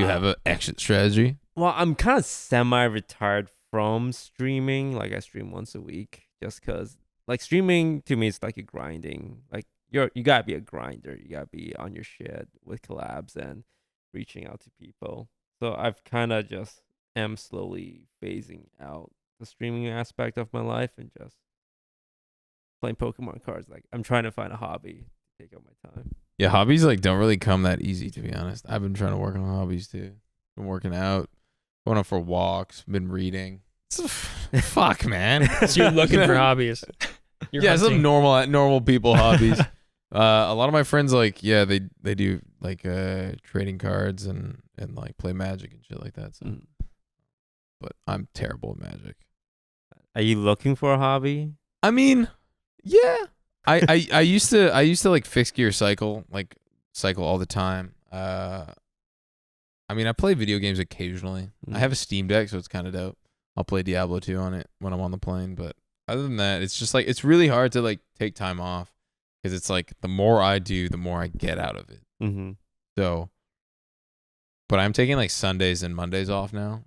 you have an exit strategy? Well, I'm kind of semi-retired from streaming. Like I stream once a week, just cause like streaming to me is like a grinding. Like you gotta be a grinder. You gotta be on your shit with collabs and reaching out to people. So I've kind of just am slowly phasing out the streaming aspect of my life and just playing Pokemon cards. Like I'm trying to find a hobby to take up my time. Yeah, hobbies like don't really come that easy, to be honest. I've been trying to work on hobbies too. Been working out, going out for walks, been reading. Fuck, man. so you're looking for hobbies. You're Yeah, some hunting. normal people hobbies. A lot of my friends like they do like trading cards and like play Magic and shit like that. So, Mm. but I'm terrible at Magic. Are you looking for a hobby? I mean, yeah. I used to like fixed gear cycle all the time. I mean, I play video games occasionally. I have a Steam Deck, so it's kind of dope. I'll play Diablo 2 on it when I'm on the plane, but other than that, it's just like it's really hard to like take time off because it's like the more I do, the more I get out of it. Mm-hmm. So, but I'm taking like Sundays and Mondays off now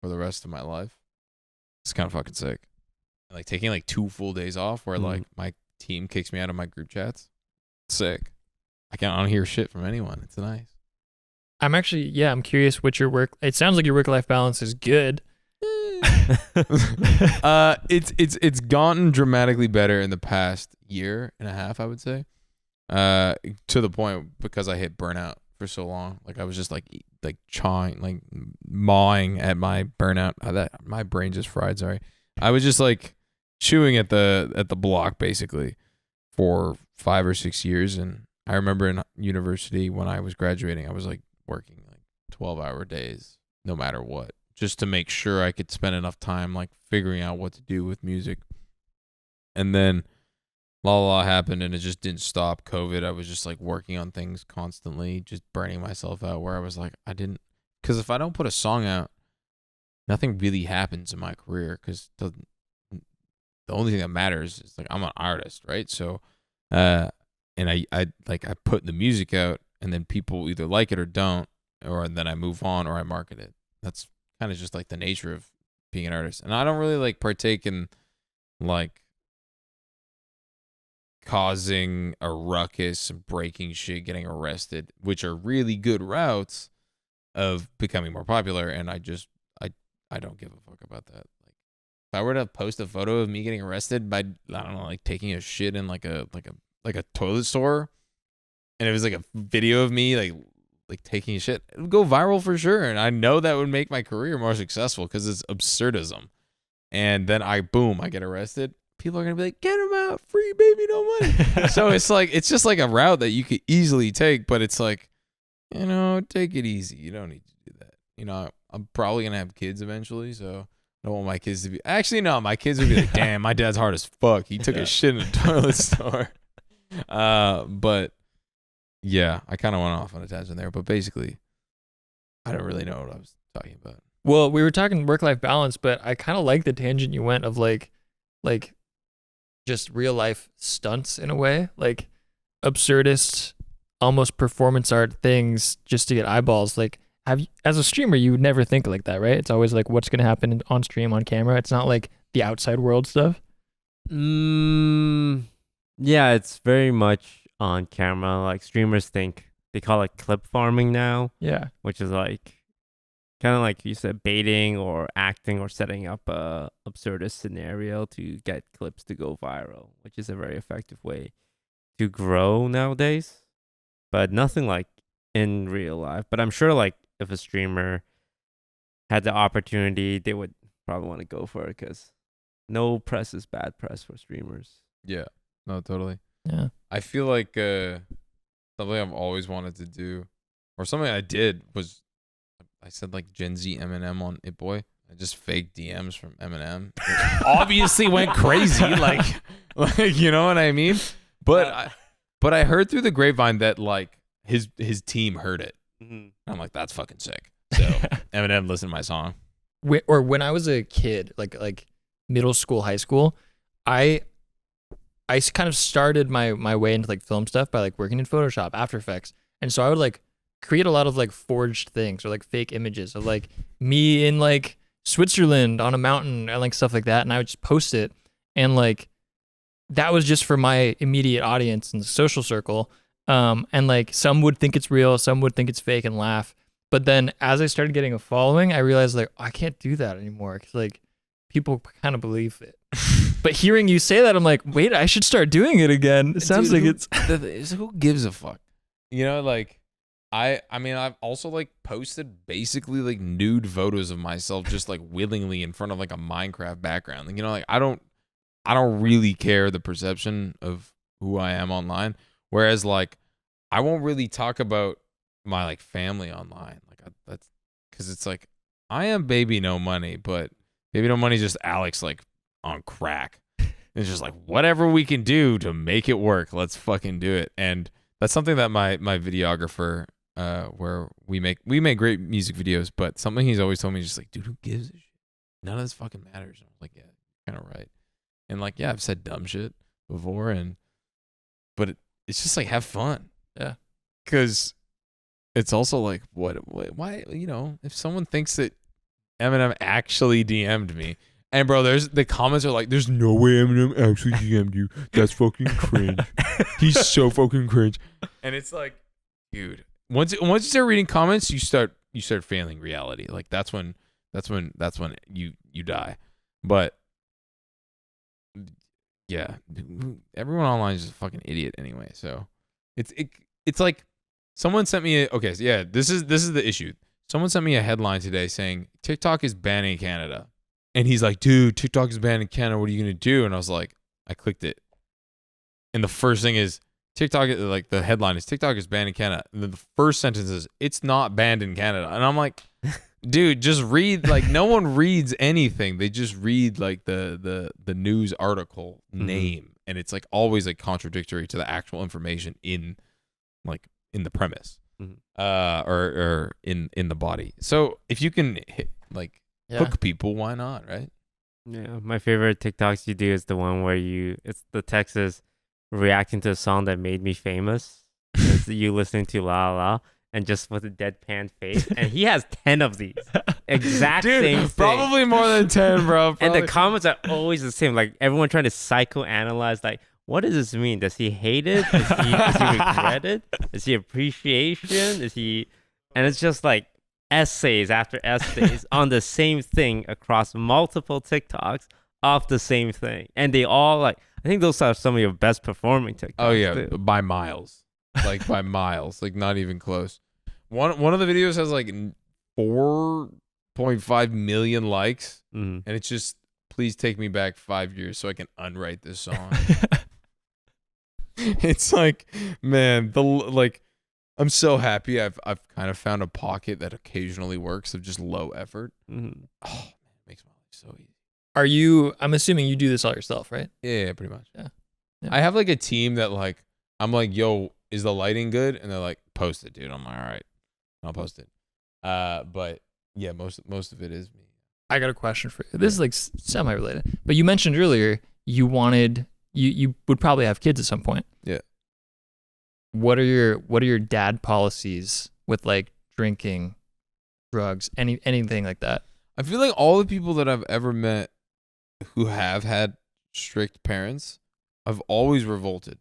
for the rest of my life. It's kind of fucking sick. Like taking like 2 full days off where like my team kicks me out of my group chats. Sick. I don't hear shit from anyone. It's nice. I'm actually, I'm curious what your work. It sounds like your work-life balance is good. It's gotten dramatically better in the past year and a half, I would say. To the point because I hit burnout for so long. Like I was just like chawing, like mawing at my burnout. My brain just fried. Sorry. I was just like chewing at the block basically for 5 or 6 years. And I remember in university when I was graduating, I was like working like 12-hour days, no matter what, just to make sure I could spend enough time like figuring out what to do with music. And then la happened and it just didn't stop. COVID, I was just like working on things constantly, just burning myself out where I was like, because if I don't put a song out, nothing really happens in my career because the only thing that matters is like I'm an artist, right? So, and I put the music out and then people either like it or don't, or then I move on or I market it. That's kind of just like the nature of being an artist. And I don't really like partake in like causing a ruckus, breaking shit, getting arrested, which are really good routes of becoming more popular. And I don't give a fuck about that. Like if I were to post a photo of me getting arrested by, I don't know, like taking a shit in like a toilet store, and it was like a video of me like like taking shit, it would go viral for sure. And I know that would make my career more successful because it's absurdism. And then I get arrested. People are going to be like, get him out, free baby, no money. So it's like, it's just like a route that you could easily take, but it's like, you know, take it easy. You don't need to do that. You know, I'm probably going to have kids eventually. So I don't want my kids to be, actually, no, my kids would be like, damn, my dad's hard as fuck. He took a shit in a toilet store. But yeah, I kind of went off on a tangent there, but basically, I don't really know what I was talking about. Well, we were talking work-life balance, but I kind of like the tangent you went of like just real life stunts in a way, like absurdist, almost performance art things just to get eyeballs. Like, as a streamer, you would never think like that, right? It's always like what's gonna happen on stream on camera. It's not like the outside world stuff. Yeah, it's very much on camera. Like streamers think they call it clip farming now. Yeah, which is like kind of like you said, baiting or acting or setting up a absurdist scenario to get clips to go viral, which is a very effective way to grow nowadays. But nothing like in real life. But I'm sure like if a streamer had the opportunity, they would probably want to go for it because no press is bad press for streamers. Yeah, no, totally. yeah. I feel like something I've always wanted to do, or something I did, was I said like Gen Z Eminem on It Boy. I just faked DMs from Eminem. Obviously went crazy, like you know what I mean. But I heard through the grapevine that like his team heard it. Mm-hmm. I'm like, that's fucking sick. So Eminem listened to my song. When I was a kid, like middle school, high school, I kind of started my way into like film stuff by like working in Photoshop, After Effects. And so I would like create a lot of like forged things or like fake images of like me in like Switzerland on a mountain and like stuff like that. And I would just post it. And like, that was just for my immediate audience and the social circle. And like some would think it's real, some would think it's fake and laugh. But then as I started getting a following, I realized like, I can't do that anymore. Cause like people kind of believe it. But hearing you say that, I'm like, wait, I should start doing it again. It sounds like who gives a fuck? You know, like I mean, I've also like posted basically like nude photos of myself just like willingly in front of like a Minecraft background. Like, you know, like I don't really care the perception of who I am online. Whereas like I won't really talk about my like family online. Like that's because it's like I am baby no money, but baby no money is just Alex like on crack. It's just like whatever we can do to make it work, let's fucking do it. And that's something that my videographer, where we make great music videos, but something he's always told me is just like, dude, who gives a shit? None of this fucking matters. And I'm like, yeah, you're kind of right. And like, yeah, I've said dumb shit before, but it's just like have fun. Yeah. Because it's also like, why, you know, if someone thinks that Eminem actually DM'd me, and bro, the comments are like, there's no way Eminem actually DM'd you. That's fucking cringe. He's so fucking cringe. And it's like, dude, once you start reading comments, you start failing reality. Like that's when you die. But yeah, everyone online is just a fucking idiot anyway. So it's like someone sent me this is the issue. Someone sent me a headline today saying TikTok is banning Canada. And he's like, dude, TikTok is banned in Canada. What are you going to do? And I was like, I clicked it. And the first thing is TikTok, like the headline is TikTok is banned in Canada. And then the first sentence is, it's not banned in Canada. And I'm like, dude, just read, like no one reads anything. They just read like the news article name. And it's like always like contradictory to the actual information in the premise, or in the body. So if you can hit, like, hook people, why not, right? Yeah, my favorite TikToks you do is the one where it's the text is reacting to a song that made me famous. It's you listening to La La La and just with a deadpan face. And he has 10 of these. Exact Dude, same thing. probably more than 10, bro. And the comments are always the same. Like everyone trying to psychoanalyze, like, what does this mean? Does he hate it? Does he regret it? Is he appreciation? And it's just like essays after essays on the same thing across multiple TikToks off the same thing. And they all like, I think those are some of your best performing TikToks. Oh yeah, too. by miles. Like by miles. Like not even close. One of the videos has like 4.5 million likes, Mm. and it's just, please take me back 5 years so I can unwrite this song. It's like, man, I'm so happy I've kind of found a pocket that occasionally works of just low effort. Mm. Oh, man, it makes my life so easy. I'm assuming you do this all yourself, right? Yeah, pretty much. Yeah. I have like a team that like, I'm like, yo, is the lighting good? And they're like, post it, dude. I'm like, all right, I'll post it. But yeah, most of it is me. I got a question for you. This is like semi-related, but you mentioned earlier you wanted you would probably have kids at some point. Yeah. What are your dad policies with like drinking, drugs, anything like that? I feel like all the people that I've ever met who have had strict parents, I've always revolted.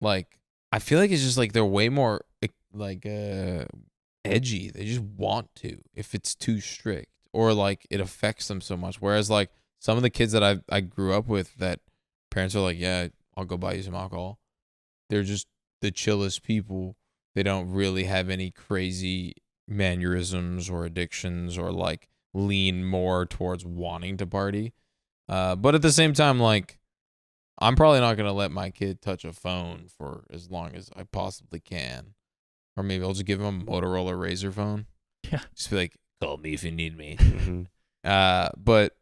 Like, I feel like it's just like they're way more like edgy. They just want to if it's too strict, or like it affects them so much. Whereas like some of the kids that I grew up with that parents are like, yeah, I'll go buy you some alcohol. They're just the chillest people. They don't really have any crazy mannerisms or addictions, or like lean more towards wanting to party. But at the same time, like, I'm probably not going to let my kid touch a phone for as long as I possibly can. Or maybe I'll just give him a Motorola Razr phone. Yeah. Just be like, call me if you need me. Mm-hmm. But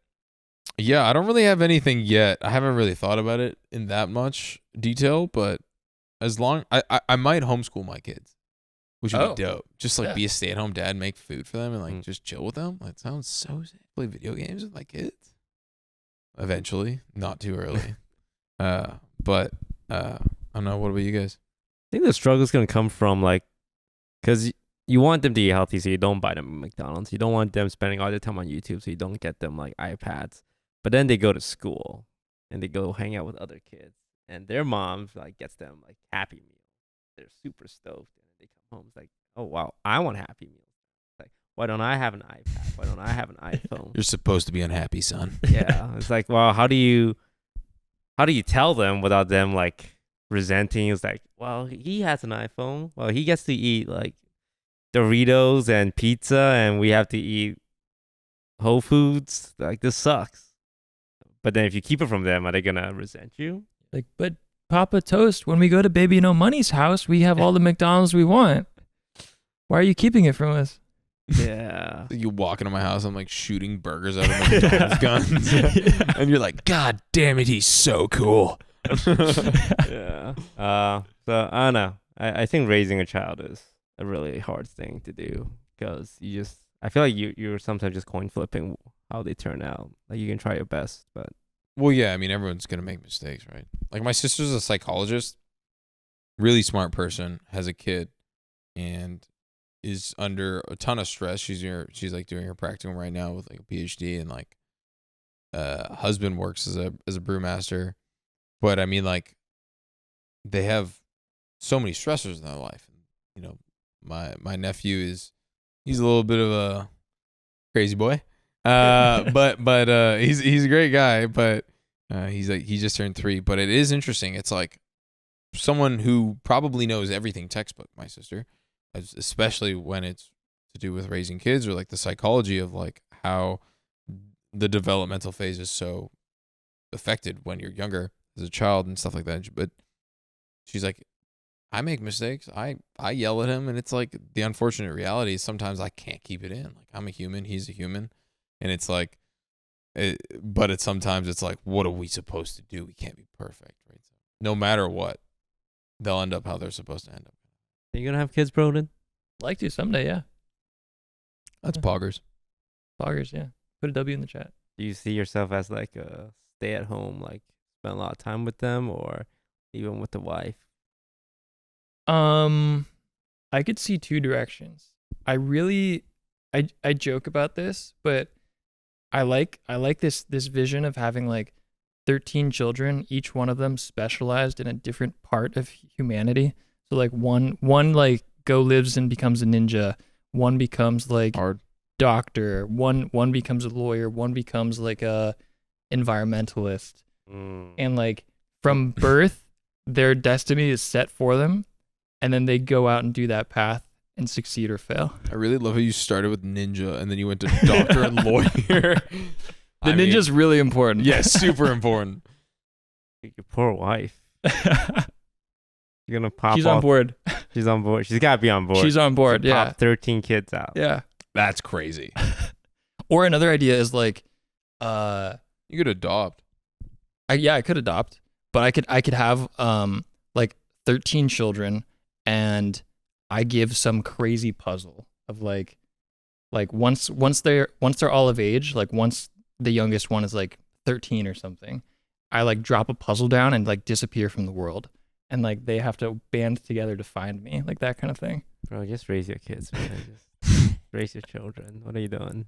yeah, I don't really have anything yet. I haven't really thought about it in that much detail, but as long I might homeschool my kids, which would be dope. Just like be a stay-at-home dad, make food for them, and like just chill with them. That sounds so sick. Play video games with my kids. Eventually, not too early. But I don't know. What about you guys? I think the struggle is gonna come from like, because you want them to eat healthy, so you don't buy them McDonald's. You don't want them spending all their time on YouTube, so you don't get them like iPads. But then they go to school and they go hang out with other kids, and their mom like gets them like Happy Meals. They're super stoked, and they come home. It's like, oh wow, I want Happy Meals. It's like, why don't I have an iPad? Why don't I have an iPhone? You're supposed to be unhappy, son. Yeah, it's like, well, how do you tell them without them like resenting? It's like, well, he has an iPhone. Well, he gets to eat like Doritos and pizza, and we have to eat Whole Foods. Like, this sucks. But then if you keep it from them, are they gonna resent you? Like, but Papa Toast, when we go to Baby No Money's house, we have all the McDonald's we want. Why are you keeping it from us? Yeah. You walk into my house, I'm like shooting burgers out of McDonald's guns, and you're like, God damn it, he's so cool. Yeah. So I don't know. I think raising a child is a really hard thing to do, because I feel like you're sometimes just coin flipping how they turn out. Like, you can try your best, but Well, yeah, I mean, everyone's gonna make mistakes, right? Like, my sister's a psychologist, really smart person, has a kid, and is under a ton of stress. She's like doing her practicum right now with like a PhD, and like husband works as a brewmaster. But I mean, like, they have so many stressors in their life. You know, my nephew he's a little bit of a crazy boy. But he's a great guy, but he just turned 3. But it is interesting. It's like someone who probably knows everything textbook, my sister, especially when it's to do with raising kids, or like the psychology of like how the developmental phase is so affected when you're younger as a child and stuff like that. But she's like, I make mistakes. I yell at him, and it's like, the unfortunate reality is sometimes I can't keep it in. Like, I'm a human, he's a human, and it's like, sometimes it's like, what are we supposed to do? We can't be perfect, right? So no matter what, they'll end up how they're supposed to end up. are you gonna have kids, Brodin? Like to someday, yeah. That's Yeah. poggers. Poggers, yeah. Put a W in the chat. Do you see yourself as like a stay at home, like spend a lot of time with them, or even with the wife? I could see 2 directions. I joke about this, but I like this vision of having like 13 children, each one of them specialized in a different part of humanity. So like one like lives and becomes a ninja, one becomes like Hard. doctor, one becomes a lawyer, one becomes like a environmentalist. And like from birth, their destiny is set for them, and then they go out and do that path, and succeed or fail. I really love how you started with ninja and then you went to doctor and lawyer. The ninja's really important. Yeah, super important. Your poor wife. You're gonna pop. She's on board. She's on board. She's gotta be on board. She's on board. Yeah. Pop 13 kids out. Yeah. That's crazy. Or another idea is like, You could adopt. I could adopt, but I could have like 13 children, and I give some crazy puzzle of like once they're all of age, like once the youngest one is like 13 or something, I like drop a puzzle down and like disappear from the world, and like they have to band together to find me, like that kind of thing. Bro, just raise your kids, man. Just raise your children. What are you doing?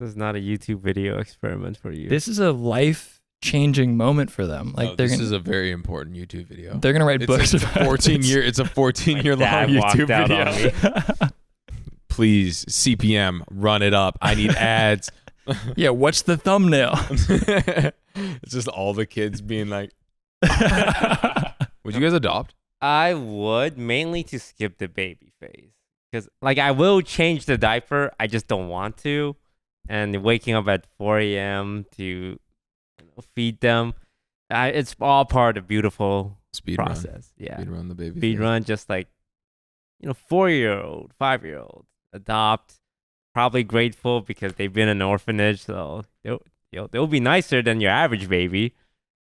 This is not a YouTube video experiment for you. This is a life-changing moment for them. Like this is a very important YouTube video. They're gonna write books. It's a 14-year. It's a 14-year long YouTube video. Please, CPM, run it up. I need ads. Yeah, what's the thumbnail? It's just all the kids being like. Would you guys adopt? I would, mainly to skip the baby phase. Because, like, I will change the diaper. I just don't want to. And waking up at 4 a.m. to feed them. It's all part of the beautiful process. Yeah. Speed run the baby. Speed run, just like, 4-year-old, 5-year-old. Adopt. Probably grateful because they've been in an orphanage. So they'll be nicer than your average baby.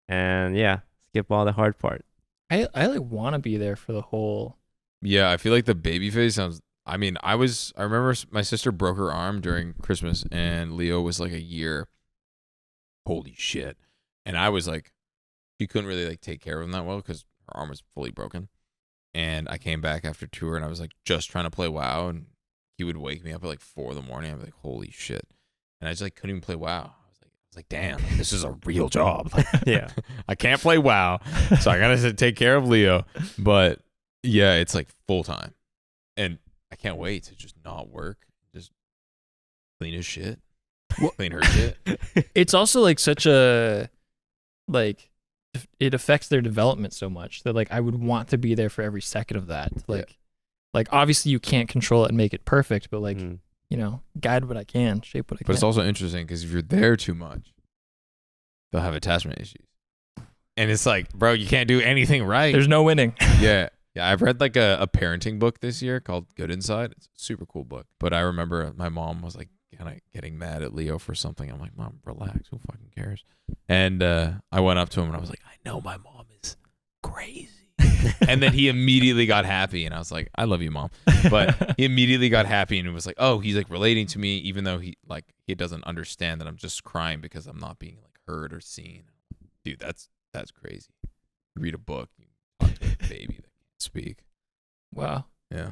And, yeah, skip all the hard part. I like want to be there for the whole. Yeah, I feel like the baby phase sounds. I mean, I remember my sister broke her arm during Christmas, and Leo was like a year. Holy shit! And I was like, she couldn't really like take care of him that well because her arm was fully broken. And I came back after tour, and I was like just trying to play WoW, and he would wake me up at like 4 a.m. I'd be like, holy shit! And I just like couldn't even play WoW. I was like, damn, this is a real job. Yeah. I can't play WoW, so I gotta take care of Leo. But yeah, it's like full time, and I can't wait to just not work, just clean his shit, clean her shit. It's also like such a like it affects their development so much that like I would want to be there for every second of that. Like obviously you can't control it and make it perfect, but like. Guide what I can, shape what I can. But it's also interesting because if you're there too much, they'll have attachment issues. And it's like, bro, you can't do anything right. There's no winning. Yeah. I've read like a parenting book this year called Good Inside. It's a super cool book. But I remember my mom was like kind of getting mad at Leo for something. I'm like, Mom, relax. Who fucking cares? And I went up to him and I was like, I know my mom is crazy. And then he immediately got happy, and I was like, I love you, Mom. But he immediately got happy and was like, oh, he's like relating to me, even though he doesn't understand that I'm just crying because I'm not being like heard or seen. Dude, that's crazy. You read a book, you talk to a baby that can't speak. Wow. Yeah.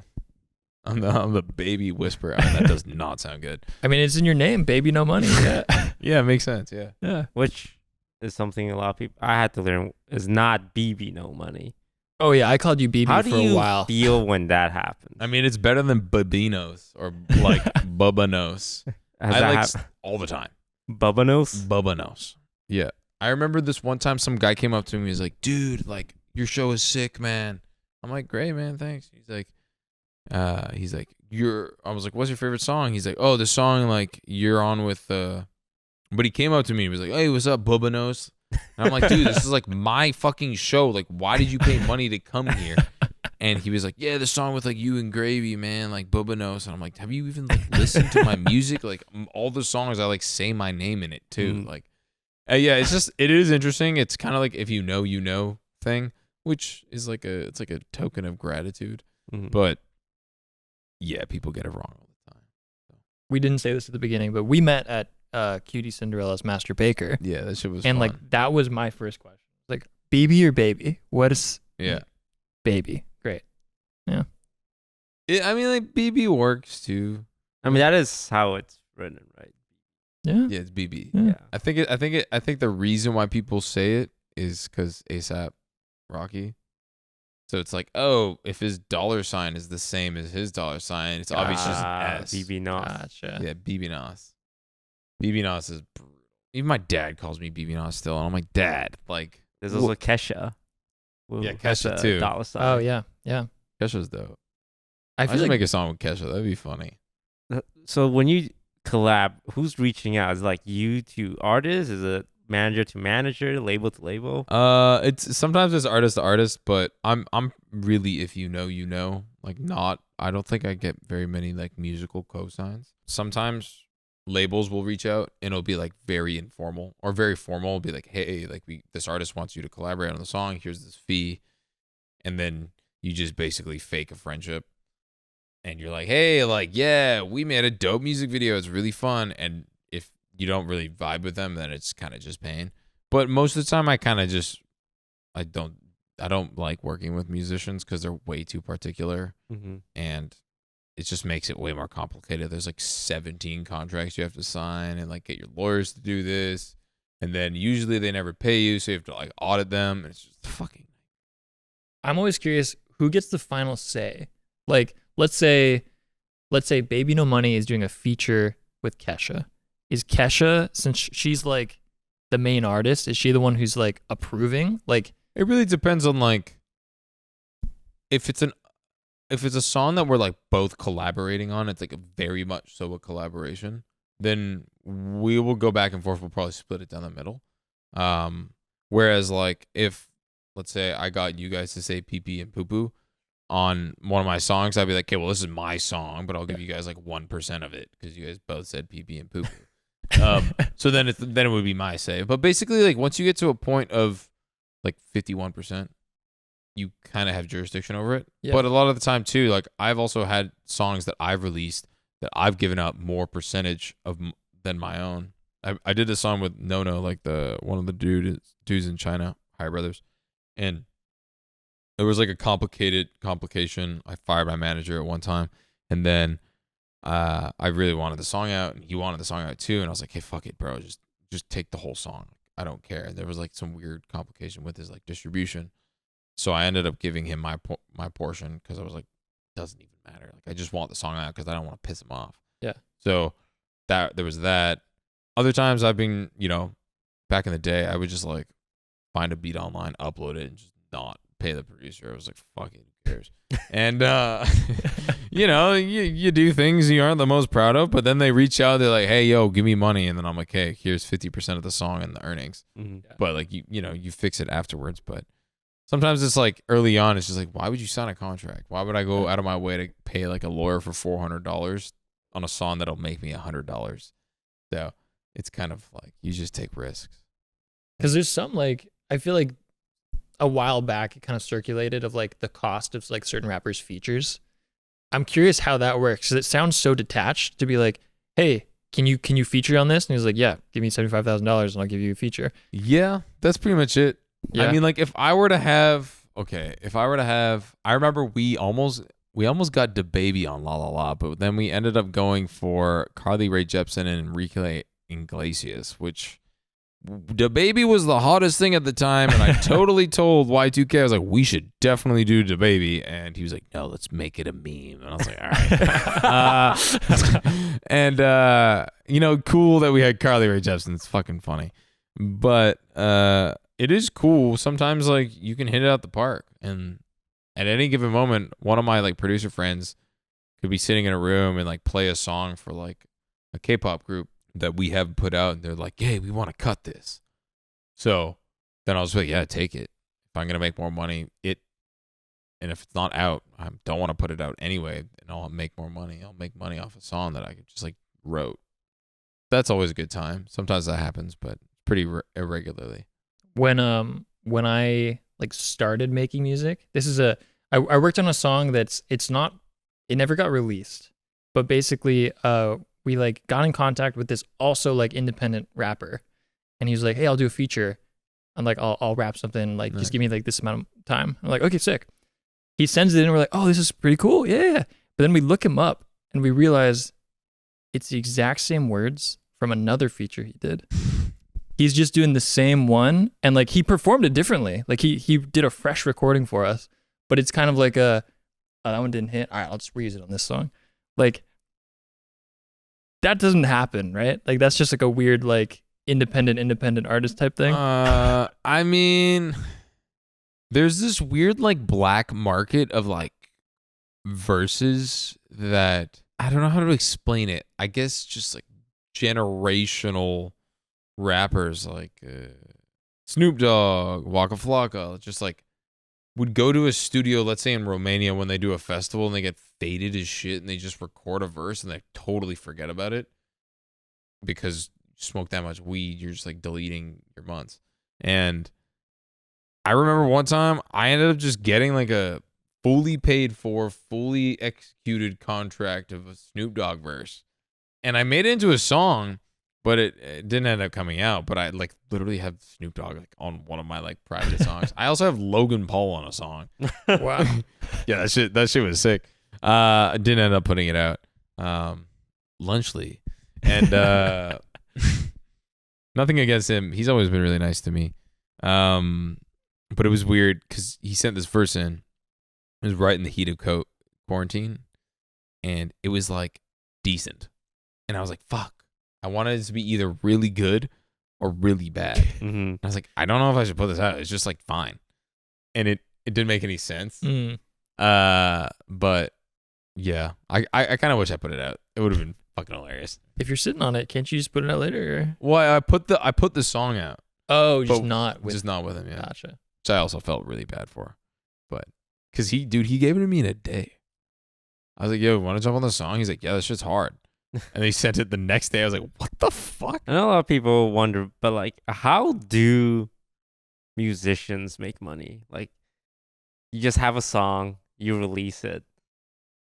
I'm the baby whisperer. I mean, that does not sound good. I mean, it's in your name, baby, no money. Yeah. Yeah, it makes sense. Yeah. Yeah. Which is something a lot of people I had to learn is not bbno money. Oh yeah, I called you BB for a while. How do you feel when that happens? I mean, it's better than babinos or like bubbanos. I like all the time. Bubbanos? Bubbanos. Yeah. I remember this one time some guy came up to me. He's like, dude, like your show is sick, man. I'm like, great, man. Thanks. He's like, I was like, what's your favorite song? He's like, oh, the song like you're on with, but he came up to me. He was like, hey, what's up, Bubbanos? And I'm like, dude, this is like my fucking show. Like, why did you pay money to come here? And he was like, yeah, the song with like you and Gravy, man, like Bubbanos. And I'm like, have you even like listened to my music? Like all the songs, I like say my name in it too. Like, yeah, it is interesting. It's kind of like if you know thing, which is like it's like a token of gratitude. But yeah, people get it wrong all the time. So. We didn't say this at the beginning, but we met at Cutie Cinderella's Master Baker. Yeah, that shit was and fun. Like that was my first question. Like, BB or baby? What is baby? Great. Yeah. I mean, like BB works too. I mean, that is how it's written, right? Yeah. Yeah, it's BB. Yeah. I think the reason why people say it is because ASAP Rocky. So it's like, oh, if his $sign is the same as his $sign, it's obviously just an S. bbno. Gotcha. Yeah, bbnos. bbnos is brutal. Even my dad calls me bbnos still, and I'm like, Dad, like. There's also Kesha. Yeah, Kesha too. $sign. Oh yeah, yeah. Kesha's dope. I I feel should like make a song with Kesha. That'd be funny. So when you collab, who's reaching out? Is it like you to artists? Is it manager to manager, label to label? It's sometimes it's artist to artist, but I'm really, if you know, like not. I don't think I get very many like musical cosigns. Sometimes labels will reach out and it'll be like very informal or very formal. It'll be like, hey, like this artist wants you to collaborate on the song. Here's this fee, and then you just basically fake a friendship. And you're like, hey, like, yeah, we made a dope music video. It's really fun. And if you don't really vibe with them, then it's kind of just pain. But most of the time, I don't like working with musicians because they're way too particular. Mm-hmm. And it just makes it way more complicated. There's like 17 contracts you have to sign and like get your lawyers to do this. And then usually they never pay you. So you have to like audit them. And it's just fucking. I'm always curious who gets the final say. Like, let's say Baby No Money is doing a feature with Kesha. Is Kesha, since she's like the main artist, is she the one who's like approving? Like, It really depends on like if it's a song that we're like both collaborating on, it's like a very much so a collaboration, then we will go back and forth. We'll probably split it down the middle. Whereas like if let's say I got you guys to say pee pee and poo poo on one of my songs, I'd be like, okay, well, this is my song, but I'll give you guys like 1% of it because you guys both said pee pee and poo poo. So then it would be my say. But basically, like once you get to a point of like 51%, you kind of have jurisdiction over it. Yeah. But a lot of the time too, like I've also had songs that I've released that I've given up more percentage of than my own. I did a song with No, like one of the dudes in China, Higher Brothers, and it was like a complication. I fired my manager at one time, and then I really wanted the song out, and he wanted the song out too. And I was like, "Hey, fuck it, bro, just take the whole song. I don't care." And there was like some weird complication with his like distribution, so I ended up giving him my portion because I was like, "Doesn't even matter. Like, I just want the song out because I don't want to piss him off." Yeah. So there was that. Other times I've been, back in the day, I would just like find a beat online, upload it, and just not pay the producer. I was like, fuck it, who cares? And you do things you aren't the most proud of, but then they reach out, they're like, hey, yo, give me money, and then I'm like, hey, here's 50% of the song and the earnings. Mm-hmm. Yeah. But like you fix it afterwards. But sometimes it's like early on, it's just like, why would you sign a contract? Why would I go out of my way to pay like a lawyer for $400 on a song that'll make me $100? So it's kind of like you just take risks. because there's some like, I feel like a while back it kind of circulated of like the cost of like certain rappers' features. I'm curious how that works because it sounds so detached to be like, hey, can you feature on this? And he's like, yeah, give me $75,000 and I'll give you a feature. Yeah, that's pretty much it. Yeah. I mean, like if I were to have, I remember we almost got DaBaby on La La La, but then we ended up going for Carly Rae Jepsen and Enrique Iglesias, which DaBaby was the hottest thing at the time, and I totally told Y2K, I was like, we should definitely do DaBaby, and he was like, no, let's make it a meme, and I was like, all right. And cool that we had Carly Rae Jepsen. It's fucking funny, but it is cool. Sometimes like you can hit it out the park, and at any given moment, one of my like producer friends could be sitting in a room and like play a song for like a K-pop group that we have put out, and they're like, hey, we want to cut this. So then I was like, yeah, take it. If I'm gonna make more money, and if it's not out, I don't want to put it out anyway, and I'll make more money. I'll make money off a song that I could just like wrote. That's always a good time. Sometimes that happens, but pretty irregularly. When I like started making music, I worked on a song it never got released, but basically we like got in contact with this also like independent rapper, and he was like, hey, I'll do a feature, and like I'll rap something, like just give me like this amount of time. I'm like, okay, sick. He sends it in, and we're like, oh, this is pretty cool, yeah. But then we look him up and we realize it's the exact same words from another feature he did. He's just doing the same one, and like he performed it differently. Like he did a fresh recording for us, but it's kind of like that one didn't hit. All right, I'll just reuse it on this song. Like that doesn't happen, right? Like that's just like a weird like independent artist type thing. I mean, there's this weird like black market of like verses that I don't know how to explain it. I guess just like generational rappers like Snoop Dogg, Waka Flocka, just like would go to a studio, let's say in Romania when they do a festival and they get faded as shit and they just record a verse and they totally forget about it because you smoke that much weed, you're just like deleting your months. And I remember one time I ended up just getting like a fully paid for, fully executed contract of a Snoop Dogg verse. And I made it into a song, but it didn't end up coming out. But I like literally have Snoop Dogg like on one of my like private songs. I also have Logan Paul on a song. Wow. Yeah, that shit was sick. I didn't end up putting it out. Lunchly. And nothing against him. He's always been really nice to me. But it was weird because he sent this verse in. It was right in the heat of quarantine. And it was like decent. And I was like, fuck. I wanted it to be either really good or really bad. Mm-hmm. I was like, I don't know if I should put this out. It's just like fine. And it didn't make any sense. But yeah, I kind of wish I put it out. It would have been fucking hilarious. If you're sitting on it, can't you just put it out later? Well, I put the song out. Oh, just not with him. Yeah. Gotcha. Which I also felt really bad for, but because he gave it to me in a day. I was like, yo, want to jump on the song? He's like, yeah, that shit's hard. And they sent it the next day. I was like, what the fuck? I know a lot of people wonder, but like, how do musicians make money? Like, you just have a song, you release it,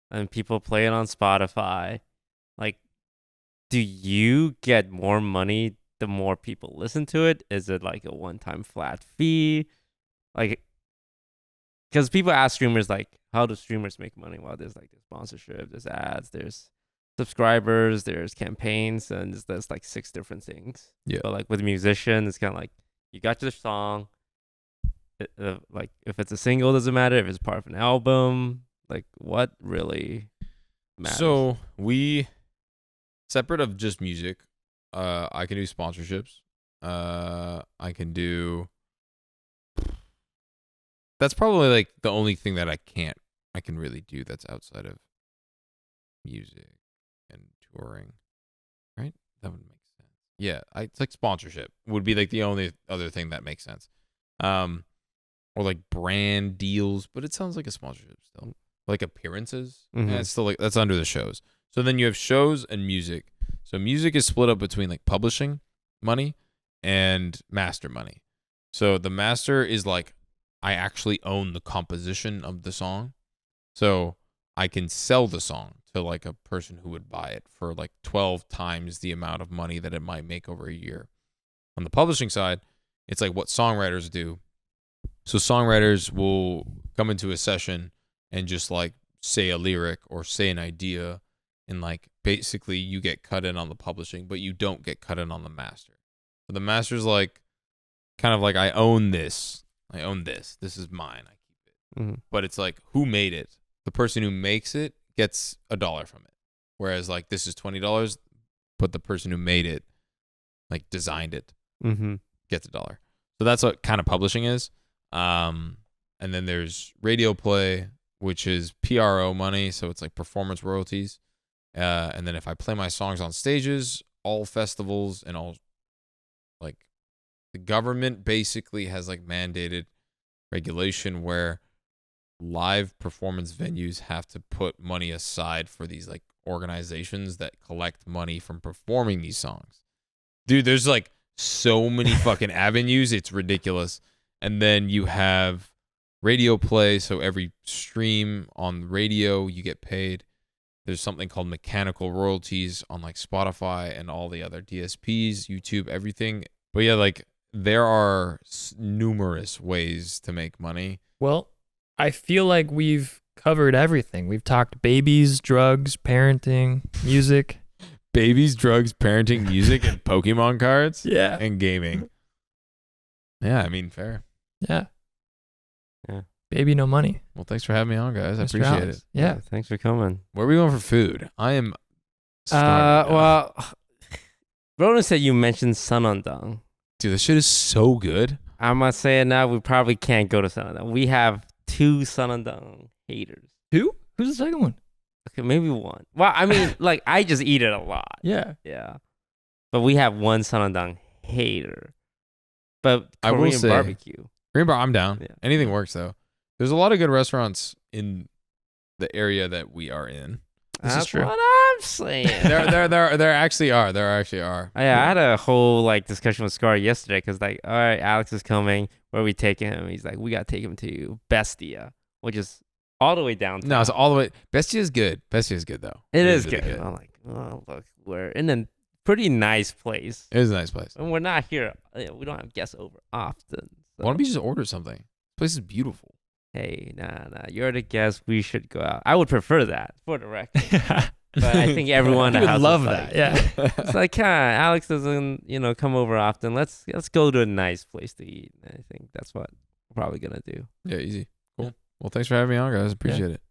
and people play it on Spotify. Like, do you get more money the more people listen to it? Is it like a one-time flat fee? Like, because people ask streamers, like, how do streamers make money? Well, there's like sponsorship, there's ads, there's subscribers, there's campaigns, and there's like 6 different things. Yeah. But like with musicians, it's kind of like you got your song. Like if it's a single, doesn't matter. If it's part of an album, like what really matters? So we, separate of just music, I can do sponsorships. I can do. That's probably like the only thing that I can really do that's outside of music and touring, right? That would make sense. Yeah, it's like sponsorship would be like the only other thing that makes sense. Or like brand deals, but it sounds like a sponsorship still. Like appearances, Mm-hmm. it's still like that's under the shows. So then you have shows and music. So music is split up between like publishing money and master money. So the master is like I actually own the composition of the song. So I can sell the song to like a person who would buy it for like 12 times the amount of money that it might make over a year. On the publishing side, it's like what songwriters do. So songwriters will come into a session and just like say a lyric or say an idea, and like basically you get cut in on the publishing, but you don't get cut in on the master. So the master's like kind of like I own this. This is mine. I keep it. Mm-hmm. But it's like who made it? The person who makes it gets $1 from it. Whereas like this is $20, but the person who made it, like designed it, Mm-hmm. gets $1. So that's what kind of publishing is. And then there's radio play, which is PRO money, so it's like performance royalties. And then if I play my songs on stages, all festivals and all, like, the government basically has like mandated regulation where live performance venues have to put money aside for these like organizations that collect money from performing these songs. Dude, there's like so many fucking avenues, it's ridiculous. And then you have radio play, so every stream on radio you get paid. There's something called mechanical royalties on like Spotify and all the other DSPs, YouTube, everything. But yeah, like there are numerous ways to make money. Well, I feel like we've covered everything. We've talked babies, drugs, parenting, music. Babies, drugs, parenting, music, and Pokemon cards. Yeah. And gaming. Yeah, I mean, fair. Yeah. Yeah. Baby, no money. Well, thanks for having me on, guys. I Mr. appreciate Alex. it. Yeah. Thanks for coming. Where are we going for food? I am starving now. Well, Brodin said you mentioned Sanandang. Dude, this shit is so good. I'm gonna say it now. We probably can't go to Sanandang. We have 2 Sanandang haters. Who? Who's the second one? Okay, maybe one. Well, I mean, like I just eat it a lot. Yeah. Yeah. But we have one Sanandang hater. But I will Korean say- barbecue. Green Bar, I'm down. Yeah. Anything works though. There's a lot of good restaurants in the area that we are in. This is That's true. what I'm saying. There actually are. There actually are. I had a whole like discussion with Scar yesterday because like, all right, Alex is coming. Where are we taking him? He's like, we gotta take him to Bestia, which is all the way down. No, it's all the way. Bestia is good. Bestia is good though. It is really good. I'm like, oh look, we're in a pretty nice place, It is a nice place. and we're not here. We don't have guests over often. So. Why don't we just order something? This place is beautiful. Hey, nah, you're the guest. We should go out. I would prefer that for the record. But I think everyone in You the would house love is that. like, Yeah. It's like, Alex doesn't, come over often. Let's go to a nice place to eat. And I think that's what we're probably gonna do. Yeah, easy. Cool. Well, thanks for having me on, guys. Appreciate it.